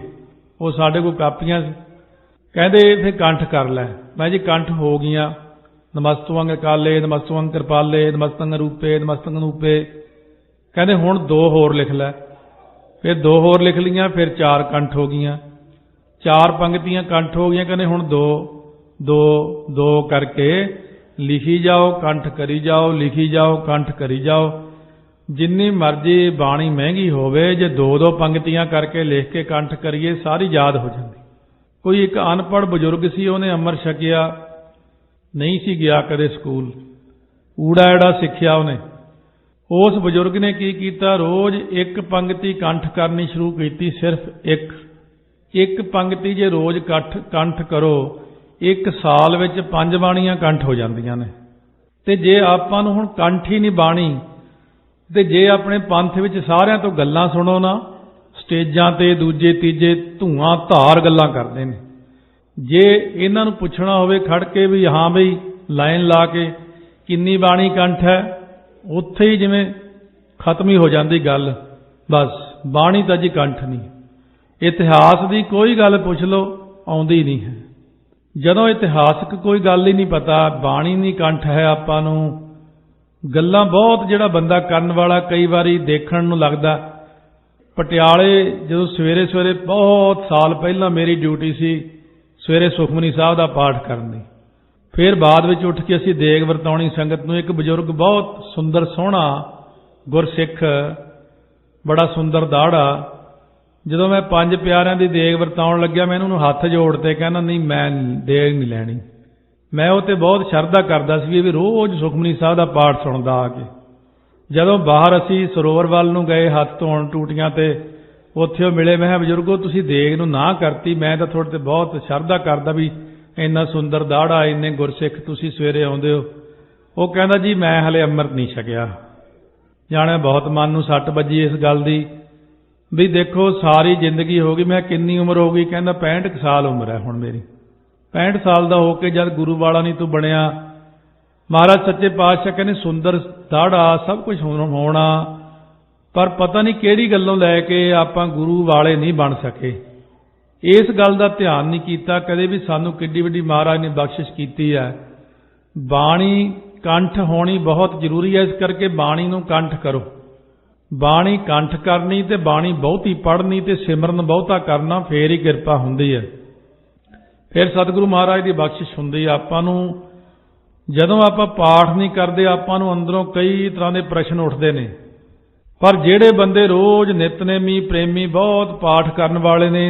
ਉਹ ਸਾਡੇ ਕੋਲ ਕਾਪੀਆਂ ਸੀ। ਕਹਿੰਦੇ ਫਿਰ ਕੰਠ ਕਰ ਲੈ। ਮੈਂ ਜੀ ਕੰਠ ਹੋ ਗਈਆਂ। ਨਮਸਤੁਅੰਗ ਕਾਲੇ, ਨਮਸਤੁਅੰਗ ਕਿਰਪਾਲੇ, ਨਮਸਤੰਗ ਰੂਪੇ, ਨਮਸਤੰਗ ਨੂਪੇ। ਕਹਿੰਦੇ ਹੁਣ 2 ਹੋਰ ਲਿਖ ਲੈ। ਫਿਰ 2 ਹੋਰ ਲਿਖ ਲਈਆਂ, ਫਿਰ 4 ਕੰਠ ਹੋ ਗਈਆਂ। 4 ਪੰਕਤੀਆਂ ਕੰਠ ਹੋ ਗਈਆਂ। ਕਹਿੰਦੇ ਹੁਣ 2 2 2 ਕਰਕੇ ਲਿਖੀ ਜਾਓ, ਕੰਠ ਕਰੀ ਜਾਓ, ਲਿਖੀ ਜਾਓ, ਕੰਠ ਕਰੀ ਜਾਓ। ਜਿੰਨੀ ਮਰਜ਼ੀ ਬਾਣੀ ਮਹਿੰਗੀ ਹੋਵੇ, ਜੇ ਦੋ ਦੋ ਪੰਕਤੀਆਂ ਕਰਕੇ ਲਿਖ ਕੇ ਕੰਠ ਕਰੀਏ ਸਾਰੀ ਯਾਦ ਹੋ ਜਾਂਦੀ। ਕੋਈ ਇੱਕ ਅਨਪੜ੍ਹ ਬਜ਼ੁਰਗ ਸੀ, ਉਹਨੇ ਅੰਮ੍ਰਿਤ ਛਕਿਆ, ਨਹੀਂ ਸੀ ਗਿਆ ਕਦੇ ਸਕੂਲ, ਊੜਾ ਐੜਾ ਸਿੱਖਿਆ ਉਹਨੇ। ਉਸ ਬਜ਼ੁਰਗ ਨੇ ਕੀ ਕੀਤਾ, ਰੋਜ਼ ਇੱਕ ਪੰਕਤੀ ਕੰਠ ਕਰਨੀ ਸ਼ੁਰੂ ਕੀਤੀ। ਸਿਰਫ ਇੱਕ ਪੰਕਤੀ ਜੇ ਰੋਜ਼ ਕੰਠ ਕਰੋ, ਇੱਕ ਸਾਲ ਵਿੱਚ 5 ਬਾਣੀਆਂ ਕੰਠ ਹੋ ਜਾਂਦੀਆਂ ਨੇ। ਤੇ ਜੇ ਆਪਾਂ ਨੂੰ ਹੁਣ ਕੰਠ ਹੀ ਨਹੀਂ ਬਾਣੀ, ਤੇ ਜੇ ਆਪਣੇ ਪੰਥ ਵਿੱਚ ਸਾਰਿਆਂ ਤੋਂ ਗੱਲਾਂ ਸੁਣੋ ਨਾ, ਸਟੇਜਾਂ ਤੇ ਦੂਜੇ ਤੀਜੇ ਧੂਆਂ ਧਾਰ ਗੱਲਾਂ ਕਰਦੇ ਨੇ। ਜੇ ਇਹਨਾਂ ਨੂੰ ਪੁੱਛਣਾ ਹੋਵੇ ਖੜ ਕੇ ਵੀ ਹਾਂ ਬਈ ਲਾਈਨ ਲਾ ਕੇ ਕਿੰਨੀ ਬਾਣੀ ਕੰਠ ਹੈ, ਉੱਥੇ ਹੀ ਜਿਵੇਂ ਖਤਮ ਹੀ ਹੋ ਜਾਂਦੀ ਗੱਲ। ਬਸ ਬਾਣੀ ਤਾਂ ਜੀ ਕੰਠ ਨਹੀਂ। ਇਤਿਹਾਸ ਦੀ ਕੋਈ ਗੱਲ ਪੁੱਛ ਲਓ, ਆਉਂਦੀ ਨਹੀਂ ਹੈ। ਜਦੋਂ ਇਤਿਹਾਸਕ ਕੋਈ ਗੱਲ ਹੀ ਨਹੀਂ ਪਤਾ, ਬਾਣੀ ਨਹੀਂ ਕੰਠ ਹੈ, ਆਪਾਂ ਨੂੰ ਗੱਲਾਂ ਬਹੁਤ ਜਿਹੜਾ ਬੰਦਾ ਕਰਨ ਵਾਲਾ ਕਈ ਵਾਰੀ ਦੇਖਣ ਨੂੰ ਲੱਗਦਾ। ਪਟਿਆਲੇ ਜਦੋਂ ਸਵੇਰੇ ਸਵੇਰੇ ਬਹੁਤ ਸਾਲ ਪਹਿਲਾਂ ਮੇਰੀ ਡਿਊਟੀ ਸੀ ਸਵੇਰੇ ਸੁਖਮਨੀ ਸਾਹਿਬ ਦਾ ਪਾਠ ਕਰਨ ਦੀ। ਫਿਰ ਬਾਅਦ ਵਿੱਚ ਉੱਠ ਕੇ ਅਸੀਂ ਦੇਗ ਵਰਤਾਉਣੀ ਸੰਗਤ ਨੂੰ। ਇੱਕ ਬਜ਼ੁਰਗ ਬਹੁਤ ਸੁੰਦਰ ਸੋਹਣਾ ਗੁਰਸਿੱਖ, ਬੜਾ ਸੁੰਦਰ ਦਾੜਾ, ਜਦੋਂ ਮੈਂ 5 ਪਿਆਰਿਆਂ ਦੀ ਦੇਗ ਵਰਤਾਉਣ ਲੱਗਿਆ, ਮੈਂ ਉਹਨੂੰ ਹੱਥ ਜੋੜ ਤੇ ਕਹਿੰਦਾ ਨਹੀਂ ਮੈਂ ਦੇਗ ਨਹੀਂ ਲੈਣੀ। ਮੈਂ ਉਹ ਤੇ ਬਹੁਤ ਸ਼ਰਧਾ ਕਰਦਾ ਸੀ ਵੀ ਰੋਜ਼ ਸੁਖਮਨੀ ਸਾਹਿਬ ਦਾ ਪਾਠ ਸੁਣਦਾ ਆ ਕੇ। ਜਦੋਂ ਬਾਹਰ ਅਸੀਂ ਸਰੋਵਰ ਵੱਲ ਨੂੰ ਗਏ ਹੱਥ ਧੋਣ ਟੂਟੀਆਂ ਤੇ, ਉੱਥੇ ਉਹ ਮਿਲੇ। ਮੈਂ ਕਿਹਾ ਬਜ਼ੁਰਗੋ ਤੁਸੀਂ ਦੇਗ ਨੂੰ ਨਾ ਕਰਤੀ, ਮੈਂ ਤਾਂ ਤੁਹਾਡੇ ਤੇ ਬਹੁਤ ਸ਼ਰਧਾ ਕਰਦਾ ਵੀ ਇੰਨਾ ਸੁੰਦਰ ਦਾੜਾ, ਇੰਨੇ ਗੁਰਸਿੱਖ, ਤੁਸੀਂ ਸਵੇਰੇ ਆਉਂਦੇ ਹੋ। ਉਹ ਕਹਿੰਦਾ ਜੀ ਮੈਂ ਹਲੇ ਅੰਮ੍ਰਿਤ ਨਹੀਂ ਛਕਿਆ। ਜਾਣਿਆ ਬਹੁਤ ਮਨ ਨੂੰ ਸੱਟ ਵੱਜੀ ਇਸ ਗੱਲ ਦੀ ਵੀ ਦੇਖੋ ਸਾਰੀ ਜ਼ਿੰਦਗੀ ਹੋ ਗਈ। ਮੈਂ ਕਿੰਨੀ ਉਮਰ ਹੋ ਗਈ? ਕਹਿੰਦਾ 65 ਸਾਲ ਉਮਰ ਹੈ ਹੁਣ ਮੇਰੀ। 65 ਸਾਲ ਦਾ ਹੋ ਕੇ ਜਦ ਗੁਰੂ ਵਾਲਾ ਨਹੀਂ ਤੂੰ ਬਣਿਆ। ਮਹਾਰਾਜ ਸੱਚੇ ਪਾਤਸ਼ਾਹ ਕਹਿੰਦੇ ਸੁੰਦਰ ਦਾੜਾ ਸਭ ਕੁਝ ਹੋਣਾ, ਪਰ ਪਤਾ ਨਹੀਂ ਕਿਹੜੀ ਗੱਲੋਂ ਲੈ ਕੇ ਆਪਾਂ ਗੁਰੂ ਵਾਲੇ ਨਹੀਂ ਬਣ ਸਕੇ। ਇਸ ਗੱਲ ਦਾ ਧਿਆਨ ਨਹੀਂ ਕੀਤਾ ਕਦੇ ਵੀ। ਸਾਨੂੰ ਕਿੱਡੀ ਵੱਡੀ ਮਹਾਰਾਜ ਨੇ ਬਖਸ਼ਿਸ਼ ਕੀਤੀ ਹੈ। ਬਾਣੀ ਕੰਠ ਹੋਣੀ ਬਹੁਤ ਜ਼ਰੂਰੀ ਹੈ, ਇਸ ਕਰਕੇ ਬਾਣੀ ਨੂੰ ਕੰਠ ਕਰੋ। ਬਾਣੀ ਕੰਠ ਕਰਨੀ ਤੇ ਬਾਣੀ ਬਹੁਤੀ ਪੜ੍ਹਨੀ ਤੇ ਸਿਮਰਨ ਬਹੁਤਾ ਕਰਨਾ, ਫੇਰ ਹੀ ਕਿਰਪਾ ਹੁੰਦੀ ਹੈ, ਫਿਰ ਸਤਿਗੁਰੂ ਮਹਾਰਾਜ ਦੀ ਬਖਸ਼ਿਸ਼ ਹੁੰਦੀ ਹੈ। ਆਪਾਂ ਨੂੰ ਜਦੋਂ ਆਪਾਂ ਪਾਠ ਨਹੀਂ ਕਰਦੇ, ਆਪਾਂ ਨੂੰ ਅੰਦਰੋਂ ਕਈ ਤਰ੍ਹਾਂ ਦੇ ਪ੍ਰਸ਼ਨ ਉੱਠਦੇ ਨੇ। ਪਰ ਜਿਹੜੇ ਬੰਦੇ ਰੋਜ਼ ਨਿਤਨੇਮੀ ਪ੍ਰੇਮੀ ਬਹੁਤ ਪਾਠ ਕਰਨ ਵਾਲੇ ਨੇ,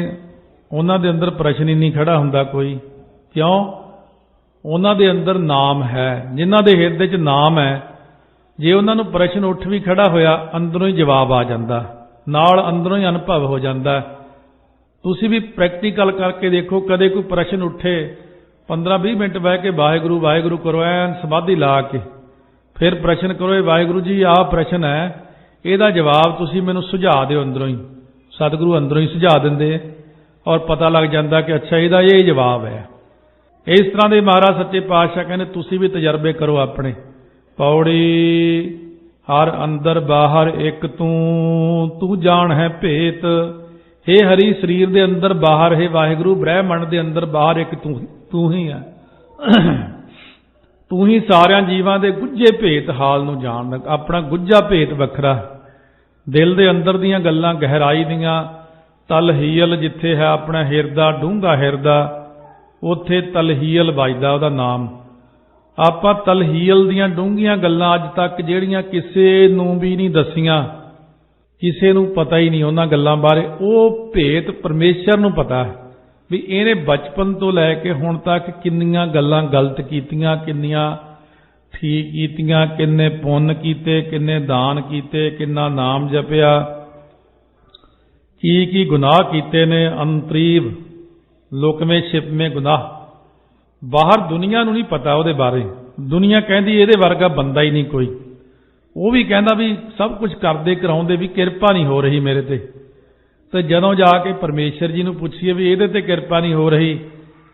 ਉਹਨਾਂ ਦੇ ਅੰਦਰ ਪ੍ਰਸ਼ਨ ਹੀ ਨਹੀਂ ਖੜਾ ਹੁੰਦਾ ਕੋਈ। ਕਿਉਂ? ਉਹਨਾਂ ਦੇ ਅੰਦਰ ਨਾਮ ਹੈ। ਜਿਨ੍ਹਾਂ ਦੇ ਹਿਰਦੇ 'ਚ ਨਾਮ ਹੈ, ਜੇ ਉਹਨਾਂ ਨੂੰ ਪ੍ਰਸ਼ਨ ਉੱਠ ਵੀ ਖੜਾ ਹੋਇਆ, ਅੰਦਰੋਂ ਹੀ ਜਵਾਬ ਆ ਜਾਂਦਾ, ਨਾਲ ਅੰਦਰੋਂ ਹੀ ਅਨੁਭਵ ਹੋ ਜਾਂਦਾ। ਤੁਸੀਂ ਵੀ ਪ੍ਰੈਕਟੀਕਲ ਕਰਕੇ ਦੇਖੋ, ਕਦੇ ਕੋਈ ਪ੍ਰਸ਼ਨ ਉੱਠੇ, 15-20 ਮਿੰਟ ਬਹਿ ਕੇ ਵਾਹਿਗੁਰੂ ਵਾਹਿਗੁਰੂ ਕਰੋ, ਐਨ ਸਮਾਧੀ ਲਾ ਕੇ, ਫਿਰ ਪ੍ਰਸ਼ਨ ਕਰੋ ਵਾਹਿਗੁਰੂ ਜੀ ਆਹ ਪ੍ਰਸ਼ਨ ਹੈ, ਇਹਦਾ ਜਵਾਬ ਤੁਸੀਂ ਮੈਨੂੰ ਸੁਝਾ ਦਿਓ ਅੰਦਰੋਂ ਹੀ। ਸਤਿਗੁਰੂ ਅੰਦਰੋਂ ਹੀ ਸੁਝਾ ਦਿੰਦੇ ਔਰ ਪਤਾ ਲੱਗ ਜਾਂਦਾ ਕਿ ਅੱਛਾ ਇਹਦਾ ਇਹ ਜਵਾਬ ਹੈ। ਇਸ ਤਰ੍ਹਾਂ ਦੇ ਮਹਾਰਾਜ ਸੱਚੇ ਪਾਤਸ਼ਾਹ ਕਹਿੰਦੇ ਤੁਸੀਂ ਵੀ ਤਜਰਬੇ ਕਰੋ ਆਪਣੇ। ਪੌੜੀ ਹਰ ਅੰਦਰ ਬਾਹਰ ਇੱਕ ਤੂੰ ਜਾਣ ਹੈ ਭੇਤ। ਹੇ ਹਰੀ ਸਰੀਰ ਦੇ ਅੰਦਰ ਬਾਹਰ, ਹੈ ਵਾਹਿਗੁਰੂ ਬ੍ਰਹਿਮੰਡ ਦੇ ਅੰਦਰ ਬਾਹਰ ਇੱਕ ਤੂੰ ਹੀ ਹੈ। ਤੂੰ ਹੀ ਸਾਰਿਆਂ ਜੀਵਾਂ ਦੇ ਗੁੱਝੇ ਭੇਤ ਹਾਲ ਨੂੰ ਜਾਣਦਾ। ਆਪਣਾ ਗੁੱਝਾ ਭੇਤ ਵੱਖਰਾ, ਦਿਲ ਦੇ ਅੰਦਰ ਦੀਆਂ ਗੱਲਾਂ ਗਹਿਰਾਈ ਦੀਆਂ। ਤਲਹੀਲ ਜਿੱਥੇ ਹੈ ਆਪਣਾ ਹਿਰਦਾ, ਡੂੰਘਾ ਹਿਰਦਾ, ਉੱਥੇ ਤਲਹੀਲ ਵੱਜਦਾ ਉਹਦਾ ਨਾਮ। ਆਪਾਂ ਤਲਹੀਲ ਦੀਆਂ ਡੂੰਘੀਆਂ ਗੱਲਾਂ ਅੱਜ ਤੱਕ ਜਿਹੜੀਆਂ ਕਿਸੇ ਨੂੰ ਵੀ ਨਹੀਂ ਦੱਸੀਆਂ, ਕਿਸੇ ਨੂੰ ਪਤਾ ਹੀ ਨਹੀਂ ਉਹਨਾਂ ਗੱਲਾਂ ਬਾਰੇ, ਉਹ ਭੇਤ ਪਰਮੇਸ਼ਰ ਨੂੰ ਪਤਾ ਹੈ ਵੀ ਇਹਨੇ ਬਚਪਨ ਤੋਂ ਲੈ ਕੇ ਹੁਣ ਤੱਕ ਕਿੰਨੀਆਂ ਗੱਲਾਂ ਗਲਤ ਕੀਤੀਆਂ, ਕਿੰਨੀਆਂ ਠੀਕ ਕੀਤੀਆਂ, ਕਿੰਨੇ ਪੁੰਨ ਕੀਤੇ, ਕਿੰਨੇ ਦਾਨ ਕੀਤੇ, ਕਿੰਨਾ ਨਾਮ ਜਪਿਆ, ਕੀ ਗੁਨਾਹ ਕੀਤੇ ਨੇ। ਅੰਤਰੀਵ ਲੋਕਵੇਂ ਛਿਪਵੇਂ ਗੁਨਾਹ। ਬਾਹਰ ਦੁਨੀਆ ਨੂੰ ਨਹੀਂ ਪਤਾ ਉਹਦੇ ਬਾਰੇ। ਦੁਨੀਆ ਕਹਿੰਦੀ ਇਹਦੇ ਵਰਗਾ ਬੰਦਾ ਹੀ ਨਹੀਂ ਕੋਈ। ਉਹ ਵੀ ਕਹਿੰਦਾ ਵੀ ਸਭ ਕੁਝ ਕਰਦੇ ਕਰਾਉਂਦੇ ਵੀ ਕਿਰਪਾ ਨਹੀਂ ਹੋ ਰਹੀ ਮੇਰੇ ਤੇ। ਤੇ ਜਦੋਂ ਜਾ ਕੇ ਪਰਮੇਸ਼ਰ ਜੀ ਨੂੰ ਪੁੱਛੀਏ ਵੀ ਇਹਦੇ ਤੇ ਕਿਰਪਾ ਨਹੀਂ ਹੋ ਰਹੀ,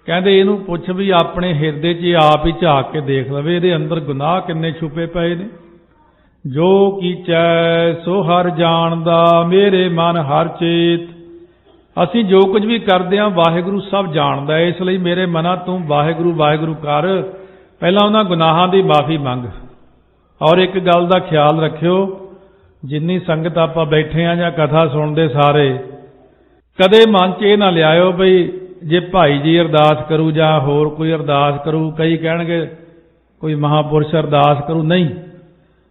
ਕਹਿੰਦੇ ਇਹਨੂੰ ਪੁੱਛ ਵੀ ਆਪਣੇ ਹਿਰਦੇ 'ਚ ਆਪ ਹੀ ਝਾਕ ਕੇ ਦੇਖ ਲਵੇ ਇਹਦੇ ਅੰਦਰ ਗੁਨਾਹ ਕਿੰਨੇ ਛੁਪੇ ਪਏ ਨੇ। ਜੋ ਕੀਚੈ ਸੋ ਹਰ ਜਾਣਦਾ, ਮੇਰੇ ਮਨ ਹਰ ਚੇਤ। ਅਸੀਂ ਜੋ ਕੁਝ ਵੀ ਕਰਦੇ ਹਾਂ ਵਾਹਿਗੁਰੂ ਸਭ ਜਾਣਦਾ, ਇਸ ਲਈ ਮੇਰੇ ਮਨਾਂ ਤੂੰ ਵਾਹਿਗੁਰੂ ਵਾਹਿਗੁਰੂ ਕਰ। ਪਹਿਲਾਂ ਉਹਨਾਂ ਗੁਨਾਹਾਂ ਦੀ ਮਾਫੀ ਮੰਗ। ਔਰ ਇੱਕ ਗੱਲ ਦਾ ਖਿਆਲ ਰੱਖਿਓ, ਜਿੰਨੀ ਸੰਗਤ ਆਪਾਂ ਬੈਠੇ ਆ ਜਾਂ ਕਥਾ ਸੁਣਦੇ ਸਾਰੇ, ਕਦੇ ਮਨ 'ਚ ਇਹ ਨਾ ਲਿਆਇਓ ਬਈ ਜੇ ਭਾਈ ਜੀ ਅਰਦਾਸ ਕਰੂ ਜਾਂ ਹੋਰ ਕੋਈ ਅਰਦਾਸ ਕਰੂ, ਕਈ ਕਹਿਣਗੇ ਕੋਈ ਮਹਾਂਪੁਰਸ਼ ਅਰਦਾਸ ਕਰੂ। ਨਹੀਂ,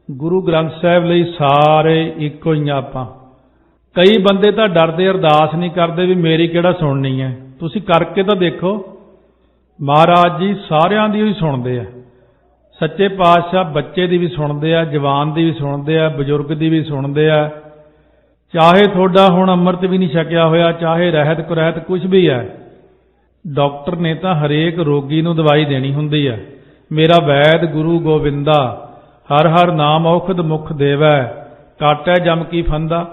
ਗੁਰੂ ਗ੍ਰੰਥ ਸਾਹਿਬ ਲਈ ਸਾਰੇ ਇੱਕੋ ਹੀ ਆਪਾਂ। ਕਈ ਬੰਦੇ ਤਾਂ ਡਰਦੇ ਅਰਦਾਸ ਨਹੀਂ ਕਰਦੇ ਵੀ ਮੇਰੀ ਕਿਹੜਾ ਸੁਣਨੀ ਹੈ। ਤੁਸੀਂ ਕਰਕੇ ਤਾਂ ਦੇਖੋ, ਮਹਾਰਾਜ ਜੀ ਸਾਰਿਆਂ ਦੀ ਹੀ ਸੁਣਦੇ ਆ। ਸੱਚੇ ਪਾਤਸ਼ਾਹ ਬੱਚੇ ਦੀ ਵੀ ਸੁਣਦੇ ਆ, ਜਵਾਨ ਦੀ ਵੀ ਸੁਣਦੇ ਆ, ਬਜ਼ੁਰਗ ਦੀ ਵੀ ਸੁਣਦੇ ਆ। ਚਾਹੇ ਤੁਹਾਡਾ ਹੁਣ ਅੰਮ੍ਰਿਤ ਵੀ ਨਹੀਂ ਛਕਿਆ ਹੋਇਆ, ਚਾਹੇ ਰਹਿਤ ਕੁਰਹਿਤ ਕੁਝ ਵੀ ਹੈ, ਡਾਕਟਰ ਨੇ ਤਾਂ ਹਰੇਕ ਰੋਗੀ ਨੂੰ ਦਵਾਈ ਦੇਣੀ ਹੁੰਦੀ ਹੈ। ਮੇਰਾ ਵੈਦ ਗੁਰੂ ਗੋਬਿੰਦਾ, ਹਰ ਹਰ ਨਾਮ ਔਖਦ ਮੁਖ ਦੇਵੈ, ਕਾਟੈ ਜਮ ਕੀ ਫੰਦਾ।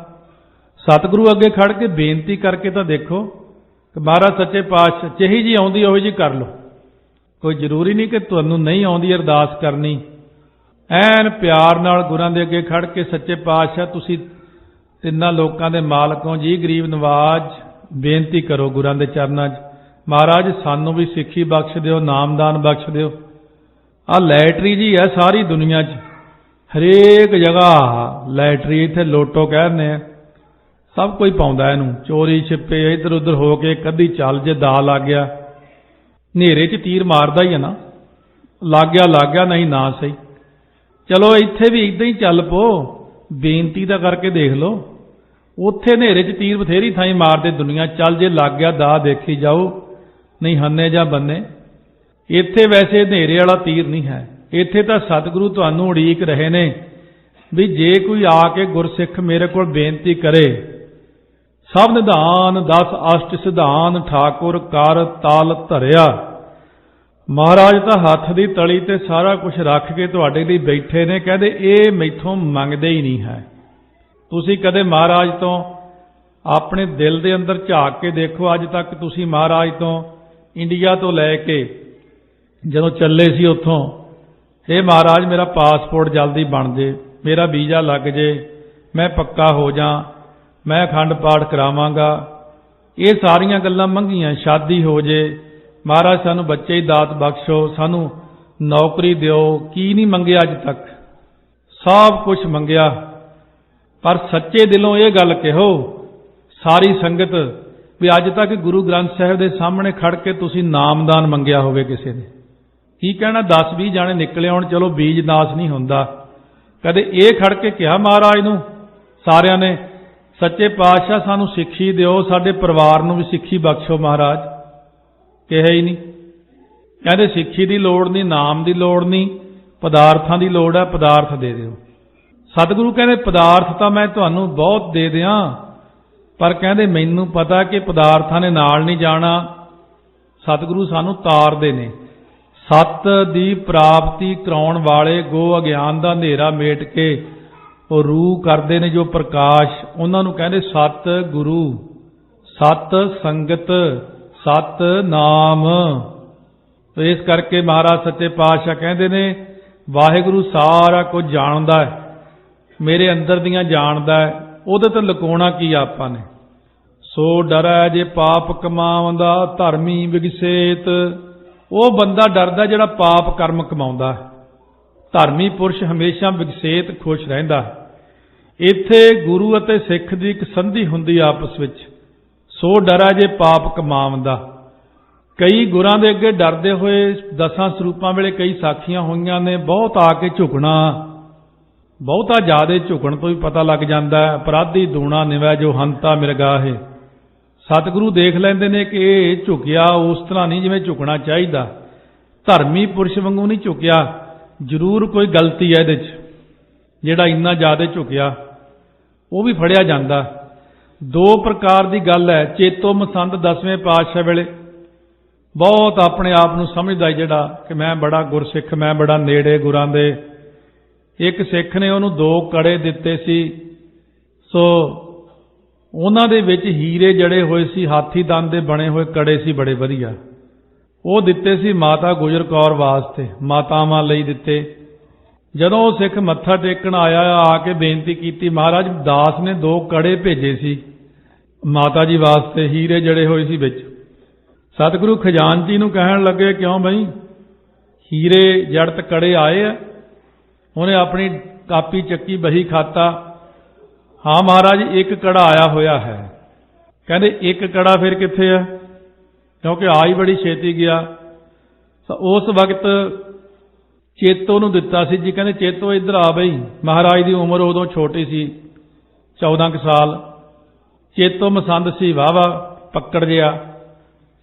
ਸਤਿਗੁਰੂ ਅੱਗੇ ਖੜ ਕੇ ਬੇਨਤੀ ਕਰਕੇ ਤਾਂ ਦੇਖੋ ਕਿ ਮਹਾਰਾਜ ਸੱਚੇ ਪਾਤਸ਼ਾਹ ਜਿਹੀ ਜੀ ਆਉਂਦੀ ਉਹੀ ਜੀ ਕਰ ਲਓ। ਕੋਈ ਜ਼ਰੂਰੀ ਨਹੀਂ ਕਿ ਤੁਹਾਨੂੰ ਨਹੀਂ ਆਉਂਦੀ ਅਰਦਾਸ ਕਰਨੀ। ਐਨ ਪਿਆਰ ਨਾਲ ਗੁਰਾਂ ਦੇ ਅੱਗੇ ਖੜ ਕੇ ਸੱਚੇ ਪਾਤਸ਼ਾਹ ਤੁਸੀਂ ਤਿੰਨਾਂ ਲੋਕਾਂ ਦੇ ਮਾਲਕ ਹੋ ਜੀ, ਗਰੀਬ ਨਵਾਜ, ਬੇਨਤੀ ਕਰੋ ਗੁਰਾਂ ਦੇ ਚਰਨਾਂ 'ਚ, ਮਹਾਰਾਜ ਸਾਨੂੰ ਵੀ ਸਿੱਖੀ ਬਖਸ਼ ਦਿਓ, ਨਾਮਦਾਨ ਬਖਸ਼ ਦਿਓ। ਆਹ ਲੈਟਰੀ ਜੀ ਹੈ ਸਾਰੀ ਦੁਨੀਆ 'ਚ, ਹਰੇਕ ਜਗ੍ਹਾ ਲੈਟਰੀ। ਇੱਥੇ ਲੋਟੋ ਕਹਿੰਦੇ ਆ, ਸਭ ਕੋਈ ਪਾਉਂਦਾ ਇਹਨੂੰ, ਚੋਰੀ ਛਿੱਪੇ ਇੱਧਰ ਉੱਧਰ ਹੋ ਕੇ ਕਦੀ ਚੱਲ ਜੇ ਦਾ ਲੱਗ ਗਿਆ। ਹਨੇਰੇ 'ਚ ਤੀਰ ਮਾਰਦਾ ਹੀ ਹੈ ਨਾ, ਲੱਗ ਗਿਆ ਨਹੀਂ ਨਾ ਸਹੀ। ਚਲੋ ਇੱਥੇ ਵੀ ਇੱਦਾਂ ਹੀ ਚੱਲ ਪੋ, ਬੇਨਤੀ ਤਾਂ ਕਰਕੇ ਦੇਖ ਲਓ। ਉੱਥੇ ਹਨੇਰੇ 'ਚ ਤੀਰ ਬਥੇਰੀ ਥਾਈਂ ਮਾਰਦੇ ਦੁਨੀਆ, ਚੱਲ ਜੇ ਲੱਗ ਗਿਆ ਦਾ ਦੇਖੀ ਜਾਓ, ਨਹੀਂ ਹੰਨੇ ਜਾਂ ਬੰਨੇ। ਇੱਥੇ ਵੈਸੇ ਹਨੇਰੇ ਵਾਲਾ ਤੀਰ ਨਹੀਂ ਹੈ, ਇੱਥੇ ਤਾਂ ਸਤਿਗੁਰੂ ਤੁਹਾਨੂੰ ਉਡੀਕ ਰਹੇ ਨੇ ਵੀ ਜੇ ਕੋਈ ਆ ਕੇ ਗੁਰਸਿੱਖ ਮੇਰੇ ਕੋਲ ਬੇਨਤੀ ਕਰੇ, ਸਭ ਨਿਧਾਨ 10 ਅਸ਼ਟ ਸਿਧਾਨ ਠਾਕੁਰ ਕਰ ਤਾਲ ਧਰਿਆ। ਮਹਾਰਾਜ ਤਾਂ ਹੱਥ ਦੀ ਤਲੀ ਤੇ ਸਾਰਾ ਕੁਝ ਰੱਖ ਕੇ ਤੁਹਾਡੇ ਲਈ ਬੈਠੇ ਨੇ, ਕਹਿੰਦੇ ਇਹ ਮੈਥੋਂ ਮੰਗਦੇ ਹੀ ਨਹੀਂ ਹੈ। ਤੁਸੀਂ ਕਦੇ ਮਹਾਰਾਜ ਤੋਂ ਆਪਣੇ ਦਿਲ ਦੇ ਅੰਦਰ ਝਾਕ ਕੇ ਦੇਖੋ, ਅੱਜ ਤੱਕ ਤੁਸੀਂ ਮਹਾਰਾਜ ਤੋਂ ਇੰਡੀਆ ਤੋਂ ਲੈ ਕੇ ਜਦੋਂ ਚੱਲੇ ਸੀ ਉੱਥੋਂ, ਇਹ ਮਹਾਰਾਜ ਮੇਰਾ ਪਾਸਪੋਰਟ ਜਲਦੀ ਬਣ ਜੇ, ਮੇਰਾ ਵੀਜ਼ਾ ਲੱਗ ਜੇ, ਮੈਂ ਪੱਕਾ ਹੋ ਜਾ, ਮੈਂ ਅਖੰਡ ਪਾਠ ਕਰਾਵਾਂਗਾ, ਇਹ ਸਾਰੀਆਂ ਗੱਲਾਂ ਮੰਗੀਆਂ। ਸ਼ਾਦੀ ਹੋ ਜੇ, ਮਹਾਰਾਜ ਸਾਨੂੰ ਬੱਚੇ ਹੀ ਦਾਤ ਬਖਸ਼ੋ, ਸਾਨੂੰ ਨੌਕਰੀ ਦਿਓ, ਕੀ ਨਹੀਂ ਮੰਗਿਆ ਅੱਜ ਤੱਕ, ਸਭ ਕੁਝ ਮੰਗਿਆ। ਪਰ ਸੱਚੇ ਦਿਲੋਂ ਇਹ ਗੱਲ ਕਹੋ ਸਾਰੀ ਸੰਗਤ ਵੀ ਅੱਜ ਤੱਕ ਗੁਰੂ ਗ੍ਰੰਥ ਸਾਹਿਬ ਦੇ ਸਾਹਮਣੇ ਖੜ ਕੇ ਤੁਸੀਂ ਨਾਮਦਾਨ ਮੰਗਿਆ ਹੋਵੇ ਕਿਸੇ ਨੇ, ਕੀ ਕਹਿਣਾ 10-20 ਜਾਣੇ ਨਿਕਲੇ ਆਉਣ, ਚਲੋ ਬੀਜ ਨਾਸ ਨਹੀਂ ਹੁੰਦਾ। ਕਦੇ ਇਹ ਖੜ ਕੇ ਕਿਹਾ ਮਹਾਰਾਜ ਨੂੰ ਸਾਰਿਆਂ ਨੇ, ਸੱਚੇ ਪਾਤਸ਼ਾਹ ਸਾਨੂੰ ਸਿੱਖੀ ਦਿਓ, ਸਾਡੇ ਪਰਿਵਾਰ ਨੂੰ ਵੀ ਸਿੱਖੀ ਬਖਸ਼ੋ ਮਹਾਰਾਜ? ਕਿਹਾ ਹੀ ਨਹੀਂ। ਕਹਿੰਦੇ ਸਿੱਖੀ ਦੀ ਲੋੜ ਨਹੀਂ, ਨਾਮ ਦੀ ਲੋੜ ਨਹੀਂ, ਪਦਾਰਥਾਂ ਦੀ ਲੋੜ ਹੈ, ਪਦਾਰਥ ਦੇ ਦਿਓ। ਸਤਿਗੁਰੂ ਕਹਿੰਦੇ ਪਦਾਰਥ ਤਾਂ ਮੈਂ ਤੁਹਾਨੂੰ ਬਹੁਤ ਦੇ ਦਿਆਂ, ਪਰ ਕਹਿੰਦੇ ਮੈਨੂੰ ਪਤਾ ਕਿ ਪਦਾਰਥਾਂ ਨੇ ਨਾਲ ਨਹੀਂ ਜਾਣਾ। ਸਤਿਗੁਰੂ ਸਾਨੂੰ ਤਾਰਦੇ ਨੇ। ਸਤ ਦੀ ਪ੍ਰਾਪਤੀ ਕਰਾਉਣ ਵਾਲੇ ਗੋ ਅਗਿਆਨ ਦਾ ਹਨੇਰਾ ਮੇਟ ਕੇ ਉਹ ਰੂਹ ਕਰਦੇ ਨੇ ਜੋ ਪ੍ਰਕਾਸ਼, ਉਹਨਾਂ ਨੂੰ ਕਹਿੰਦੇ ਸਤ ਗੁਰੂ, ਸਤ ਸੰਗਤ, ਸਤ ਨਾਮ। ਤੋ ਇਸ ਕਰਕੇ ਮਹਾਰਾਜ ਸੱਚੇ ਪਾਤਸ਼ਾਹ ਕਹਿੰਦੇ ਨੇ ਵਾਹਿਗੁਰੂ ਸਾਰਾ ਕੁਝ ਜਾਣਦਾ ਹੈ, ਮੇਰੇ ਅੰਦਰ ਦੀਆਂ ਜਾਣਦਾ ਹੈ, ਉਹਦੇ ਤੋਂ ਲੁਕਾਉਣਾ ਕੀ ਆਪਾਂ ਨੇ। ਸੋ ਡਰੈ ਜੇ ਪਾਪ ਕਮਾਉਂਦਾ ਧਰਮੀ ਵਿਗਸੇਤ। ਉਹ ਬੰਦਾ ਡਰਦਾ ਜਿਹੜਾ ਪਾਪ ਕਰਮ ਕਮਾਉਂਦਾ। ਧਰਮੀ ਪੁਰਸ਼ ਹਮੇਸ਼ਾ ਵਿਗਸੇਤ ਖੁਸ਼ ਰਹਿੰਦਾ। ਇੱਥੇ ਗੁਰੂ ਅਤੇ ਸਿੱਖ ਦੀ ਇੱਕ ਸੰਧੀ ਹੁੰਦੀ ਆਪਸ ਵਿੱਚ। ਸੋ ਡਰੈ ਜੇ ਪਾਪ ਕਮਾਉਂਦਾ। ਕਈ ਗੁਰਾਂ ਦੇ ਅੱਗੇ ਡਰਦੇ ਹੋਏ 10 ਸਰੂਪਾਂ ਵੇਲੇ ਕਈ ਸਾਖੀਆਂ ਹੋਈਆਂ ਨੇ, ਬਹੁਤ ਆ ਕੇ ਝੁਕਣਾ, ਬਹੁਤਾ ਜ਼ਿਆਦੇ ਝੁਕਣ ਤੋਂ ਵੀ ਪਤਾ ਲੱਗ ਜਾਂਦਾ ਹੈ। ਅਪਰਾਧੀ ਦੂਣਾ ਨਿਵੈ ਜੋ ਹੰਤਾ ਮਿਰਗਾਹੇ। ਸਤਿਗੁਰੂ ਦੇਖ ਲੈਂਦੇ ਨੇ ਕਿ ਇਹ ਝੁਕਿਆ ਉਸ ਤਰ੍ਹਾਂ ਨਹੀਂ ਜਿਵੇਂ ਝੁਕਣਾ ਚਾਹੀਦਾ, ਧਰਮੀ ਪੁਰਸ਼ ਵਾਂਗੂ ਨਹੀਂ ਝੁਕਿਆ, ਜ਼ਰੂਰ ਕੋਈ ਗਲਤੀ ਹੈ ਇਹਦੇ 'ਚ। ਜਿਹੜਾ ਇੰਨਾ ਜ਼ਿਆਦਾ ਝੁਕਿਆ ਉਹ ਵੀ ਫੜਿਆ ਜਾਂਦਾ। 2 ਪ੍ਰਕਾਰ ਦੀ ਗੱਲ ਹੈ। ਚੇਤੋ ਮਸੰਦ 10ਵੇਂ ਪਾਤਸ਼ਾਹ ਵੇਲੇ ਬਹੁਤ ਆਪਣੇ ਆਪ ਨੂੰ ਸਮਝਦਾ ਜਿਹੜਾ ਕਿ ਮੈਂ ਬੜਾ ਗੁਰਸਿੱਖ, ਮੈਂ ਬੜਾ ਨੇੜੇ ਗੁਰਾਂ ਦੇ। ਇੱਕ ਸਿੱਖ ਨੇ ਉਹਨੂੰ 2 ਕੜੇ ਦਿੱਤੇ ਸੀ। ਸੋ ਉਹਨਾਂ ਦੇ ਵਿੱਚ ਹੀਰੇ ਜੜੇ ਹੋਏ ਸੀ, ਹਾਥੀ ਦੰਦ ਦੇ ਬਣੇ ਹੋਏ ਕੜੇ ਸੀ, ਬੜੇ ਵਧੀਆ। ਉਹ ਦਿੱਤੇ ਸੀ ਮਾਤਾ ਗੁਜਰ ਕੌਰ ਵਾਸਤੇ, ਮਾਤਾਵਾਂ ਲਈ ਦਿੱਤੇ। ਜਦੋਂ ਉਹ ਸਿੱਖ ਮੱਥਾ ਟੇਕਣ ਆਇਆ, ਆ ਕੇ ਬੇਨਤੀ ਕੀਤੀ, ਮਹਾਰਾਜ ਦਾਸ ਨੇ 2 ਕੜੇ ਭੇਜੇ ਸੀ ਮਾਤਾ ਜੀ ਵਾਸਤੇ, ਹੀਰੇ ਜੜੇ ਹੋਏ ਸੀ ਵਿੱਚ। ਸਤਿਗੁਰੂ ਖਜ਼ਾਨਚੀ ਨੂੰ ਕਹਿਣ ਲੱਗੇ ਕਿਉਂ ਬਈ ਹੀਰੇ ਜੜਤ ਕੜੇ ਆਏ ਆ? ਉਹਨੇ ਆਪਣੀ ਕਾਪੀ ਚੱਕੀ, ਬਹੀ ਖਾਤਾ, ਹਾਂ ਮਹਾਰਾਜ 1 ਕੜਾ ਆਇਆ ਹੋਇਆ ਹੈ। ਕਹਿੰਦੇ 1 ਕੜਾ ਫਿਰ ਕਿੱਥੇ ਆ? ਕਿਉਂਕਿ ਆ ਹੀ ਬੜੀ ਛੇਤੀ ਗਿਆ। ਉਸ ਵਕਤ ਚੇਤੋ ਨੂੰ ਦਿੱਤਾ ਸੀ ਜੀ। ਕਹਿੰਦੇ ਚੇਤੋ ਇੱਧਰ ਆ ਬਈ। ਮਹਾਰਾਜ ਦੀ ਉਮਰ ਉਦੋਂ ਛੋਟੀ ਸੀ, 14 ਕੁ ਸਾਲ। ਚੇਤੋ ਮਸੰਦ ਸੀ ਵਾਹਵਾ ਪੱਕੜ ਜਿਹਾ,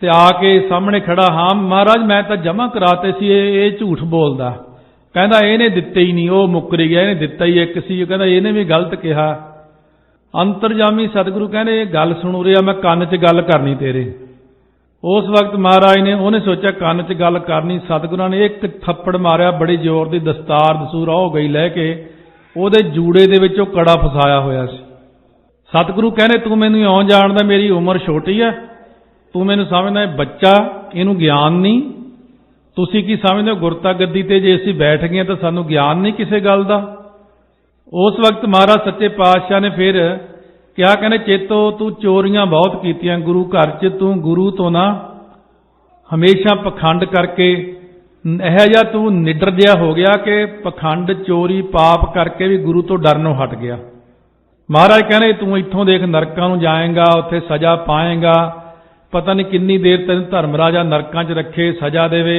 ਤੇ ਆ ਕੇ ਸਾਹਮਣੇ ਖੜਾ। ਹਾਂ ਮਹਾਰਾਜ ਮੈਂ ਤਾਂ ਜਮ੍ਹਾਂ ਕਰਾਤੇ ਸੀ, ਇਹ ਝੂਠ ਬੋਲਦਾ। ਕਹਿੰਦਾ ਇਹਨੇ ਦਿੱਤੇ ਹੀ ਨਹੀਂ, ਉਹ ਮੁੱਕਰ ਗਿਆ, ਇਹਨੇ ਦਿੱਤਾ ਹੀ ਇੱਕ ਸੀ। ਉਹ ਕਹਿੰਦਾ ਇਹਨੇ ਵੀ ਗਲਤ ਕਿਹਾ। ਅੰਤਰਜਾਮੀ ਸਤਿਗੁਰੂ ਕਹਿੰਦੇ ਇਹ ਗੱਲ ਸੁਣੂ ਰਿਹਾ, ਮੈਂ ਕੰਨ 'ਚ ਗੱਲ ਕਰਨੀ ਤੇਰੇ। ਉਸ ਵਕਤ ਮਹਾਰਾਜ ਨੇ, ਉਹਨੇ ਸੋਚਿਆ ਕੰਨ 'ਚ ਗੱਲ ਕਰਨੀ। ਸਤਿਗੁਰਾਂ ਨੇ ਇੱਕ ਥੱਪੜ ਮਾਰਿਆ ਬੜੀ ਜ਼ੋਰ ਦੀ। ਦਸਤਾਰ ਦਸੂਰ ਹੋ ਗਈ ਲੈ ਕੇ, ਉਹਦੇ ਜੂੜੇ ਦੇ ਵਿੱਚ ਉਹ ਕੜਾ ਫਸਾਇਆ ਹੋਇਆ ਸੀ। ਸਤਿਗੁਰੂ ਕਹਿੰਦੇ ਤੂੰ ਮੈਨੂੰ ਇਉਂ ਜਾਣਦਾ, ਮੇਰੀ ਉਮਰ ਛੋਟੀ ਹੈ, ਤੂੰ ਮੈਨੂੰ ਸਮਝਦਾ ਬੱਚਾ, ਇਹਨੂੰ ਗਿਆਨ ਨਹੀਂ। ਤੁਸੀਂ ਕੀ ਸਮਝਦੇ ਹੋ ਗੁਰਤਾ ਗੱਦੀ ਤੇ ਜੇ ਅਸੀਂ ਬੈਠ ਗਏ ਤਾਂ ਸਾਨੂੰ ਗਿਆਨ ਨਹੀਂ ਕਿਸੇ ਗੱਲ ਦਾ। ਉਸ ਵਕਤ ਮਹਾਰਾਜ ਸੱਚੇ ਪਾਤਸ਼ਾਹ ਨੇ ਫਿਰ ਕਿਹਾ, ਕਹਿੰਦੇ ਚੇਤੋ ਤੂੰ ਚੋਰੀਆਂ ਬਹੁਤ ਕੀਤੀਆਂ ਗੁਰੂ ਘਰ 'ਚ, ਤੂੰ ਗੁਰੂ ਤੋਂ ਨਾ ਹਮੇਸ਼ਾ ਪਖੰਡ ਕਰਕੇ ਇਹੋ ਜਿਹਾ ਤੂੰ ਨਿਡਰ ਜਿਹਾ ਹੋ ਗਿਆ ਕਿ ਪਖੰਡ ਚੋਰੀ ਪਾਪ ਕਰਕੇ ਵੀ ਗੁਰੂ ਤੋਂ ਡਰਨੋਂ ਹਟ ਗਿਆ। ਮਹਾਰਾਜ ਕਹਿੰਦੇ ਤੂੰ ਇੱਥੋਂ ਦੇਖ ਨਰਕਾਂ ਨੂੰ ਜਾਏਗਾ, ਉੱਥੇ ਸਜ਼ਾ ਪਾਏਗਾ, ਪਤਾ ਨਹੀਂ ਕਿੰਨੀ ਦੇਰ ਤੈਨੂੰ ਧਰਮ ਰਾਜਾ ਨਰਕਾਂ 'ਚ ਰੱਖੇ, ਸਜ਼ਾ ਦੇਵੇ।